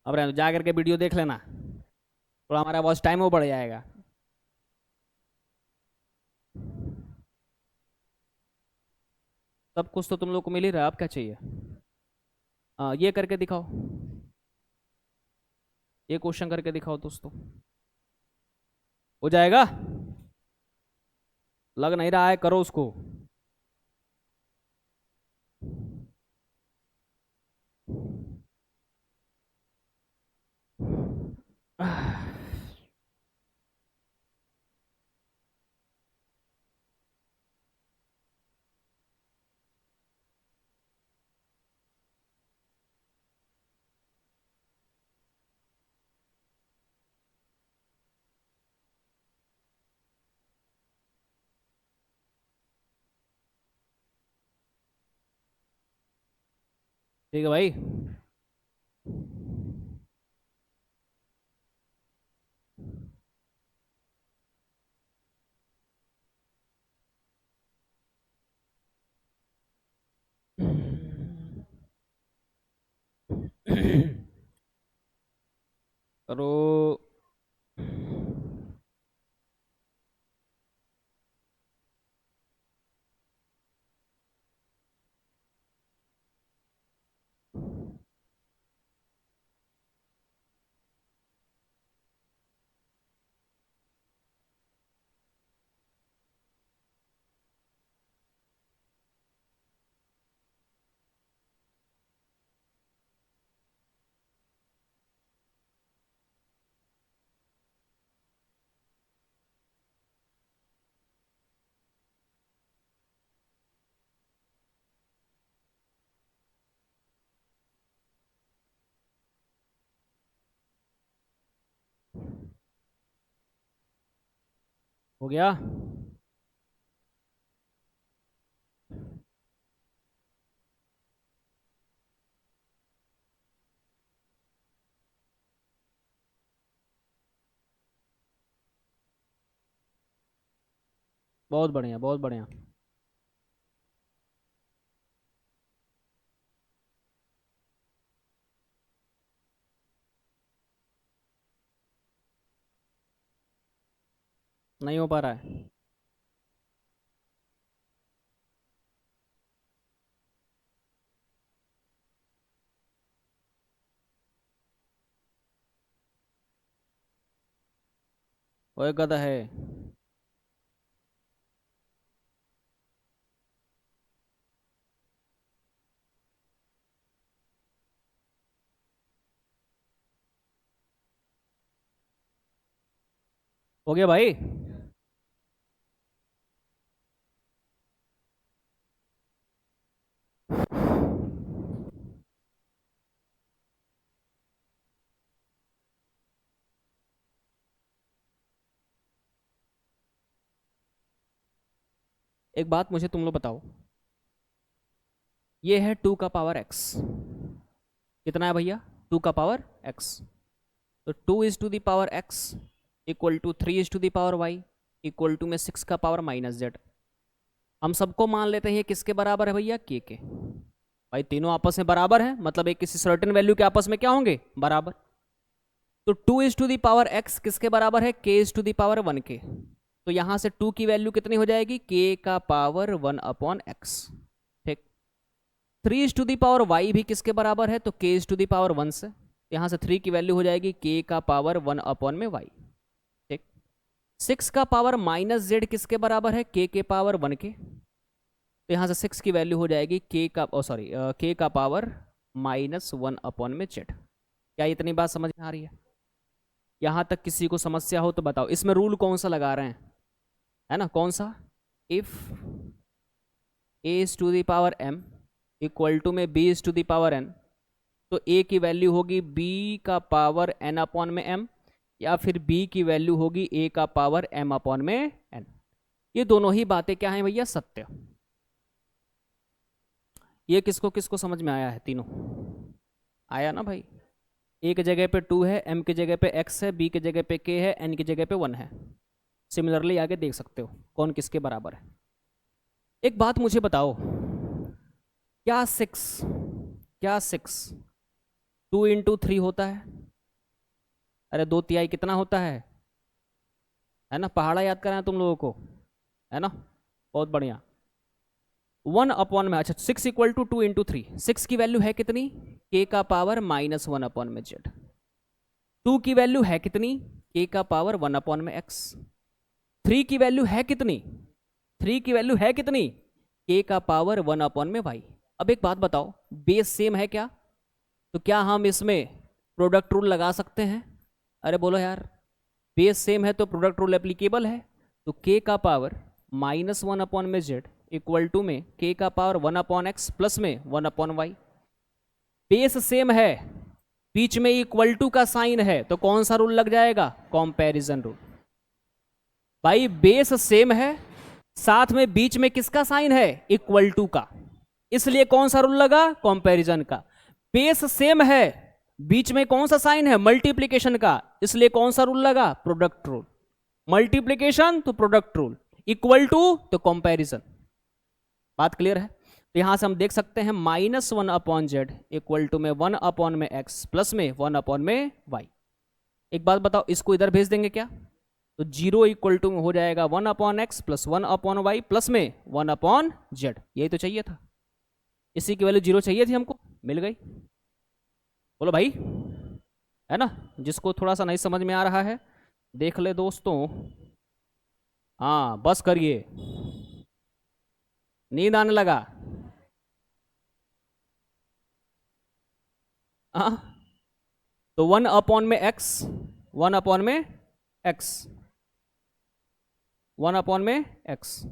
अब रहने दो, जा करके वीडियो देख लेना, थोड़ा हमारा वॉच टाइम वो बढ़ जाएगा। सब कुछ तो तुम लोग को मिल ही रहा है, अब क्या चाहिए? ये करके दिखाओ, ये क्वेश्चन करके दिखाओ दोस्तों। हो जाएगा? लग नहीं रहा है, करो उसको। ठीक है भाई। करो। हो गया। बहुत बढ़िया, बहुत बढ़िया। नहीं हो पा रहा है। ओए गधा है। हो गया भाई। एक बात मुझे तुम लोग बताओ, ये है 2 का पावर x। कितना है भैया? 2 का पावर x। तो 2 is to the power x equal to 3 is to the power y equal to में 6 का पावर माइनस z। हम सबको मान लेते हैं ये किसके बराबर है भैया? के। भाई तीनों आपस में बराबर है, मतलब एक किसी सर्टेन वैल्यू के आपस में क्या होंगे? बराबर। तो 2 is to the power x किसके बराबर है? k is to the power 1 के। तो यहां से 2 की वैल्यू कितनी हो जाएगी? k का पावर 1/x। ठीक। 3 is to the power y भी किसके बराबर है? तो k is to the power 1 से। यहां से 3 की वैल्यू हो जाएगी k का पावर 1/y। ठीक। 6 का पावर माइनस z किसके बराबर है? k के पावर 1 के। तो यहां से 6 की वैल्यू हो जाएगी k का पावर -1/z। क्या इतनी बात समझ में आ रही है? यहां तक किसी को समस्या हो तो बताओ। इसमें रूल कौन सा लगा रहे हैं? है ना, कौन सा? If a is to the power m equal to में b is to the power n, तो a की वैल्यू होगी b का पावर n/m, या फिर b की वैल्यू होगी a का पावर m/n। ये दोनों ही बातें क्या हैं भैया? सत्य। ये किसको किसको समझ में आया है? तीनों आया ना भाई? ए की जगह पे 2 है, m की जगह पे x है, b की जगह पे k है, n की जगह पे 1 है। सिमिलरली आगे देख सकते हो कौन किसके बराबर है। एक बात मुझे बताओ, क्या सिक्स 2 × 3 होता है? अरे 2 तिहाई कितना होता है ना? पहाड़ा याद कराया तुम लोगों को, है ना? बहुत बढ़िया। 1 अपॉन में, अच्छा 6 इक्वल टू 2 × 3, 6 की वैल्यू है कितनी, k का पावर -1/z। 2 की वैल्यू है कितनी, k का पावर 1/x। 3 की वैल्यू है कितनी, 3 की वैल्यू है कितनी, k का पावर 1/y। अब एक बात बताओ, बेस सेम है क्या, तो क्या हम इसमें प्रोडक्ट रूल लगा सकते हैं, अरे बोलो यार, बेस सेम है तो प्रोडक्ट रूल एप्लीकेबल है। तो k का पावर -1/z इक्वल टू में k का पावर 1/x प्लस में 1/y। बेस सेम है, बीच में इक्वल टू का साइन है, तो कौन सा रूल लग जाएगा, कंपैरिजन रूल। भाई बेस सेम है, साथ में बीच में किसका साइन है, इक्वल टू का, इसलिए कौन सा रूल लगा, कंपैरिजन का। बेस सेम है, बीच में कौन सा साइन है, मल्टीप्लिकेशन का, इसलिए कौन सा रूल लगा, प्रोडक्ट रूल। मल्टीप्लिकेशन तो प्रोडक्ट रूल, इक्वल टू तो कंपैरिजन। बात क्लियर है। तो यहां से हम देख सकते हैं -1/z इक्वल टू में 1/x प्लस में 1/y। एक बात बताओ, इसको इधर भेज देंगे क्या, तो 0 इक्वल टू में हो जाएगा 1/x प्लस 1/y प्लस में 1/z। यही तो चाहिए था, इसी की वैल्यू 0 चाहिए थी हमको, मिल गई। बोलो भाई, है ना। जिसको थोड़ा सा नहीं समझ में आ रहा है देख ले दोस्तों, हाँ बस करिए, नींद आने लगा। हाँ, तो 1 अपॉन में x, 1 अपॉन में x, 1 अपॉन में x,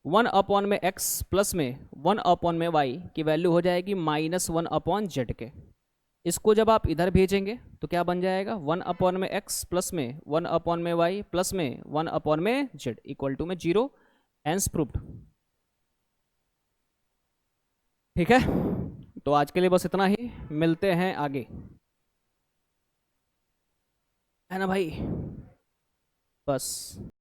1 अपॉन में x प्लस में 1 अपॉन में y की वैल्यू हो जाएगी -1/z के। इसको जब आप इधर भेजेंगे तो क्या बन जाएगा, 1 अपॉन में x प्लस में 1 अपॉन में y प्लस में 1 अपॉन में z इक्वल टू में 0। Hence proved. ठीक है, तो आज के लिए बस इतना ही, मिलते हैं आगे, है ना भाई, बस।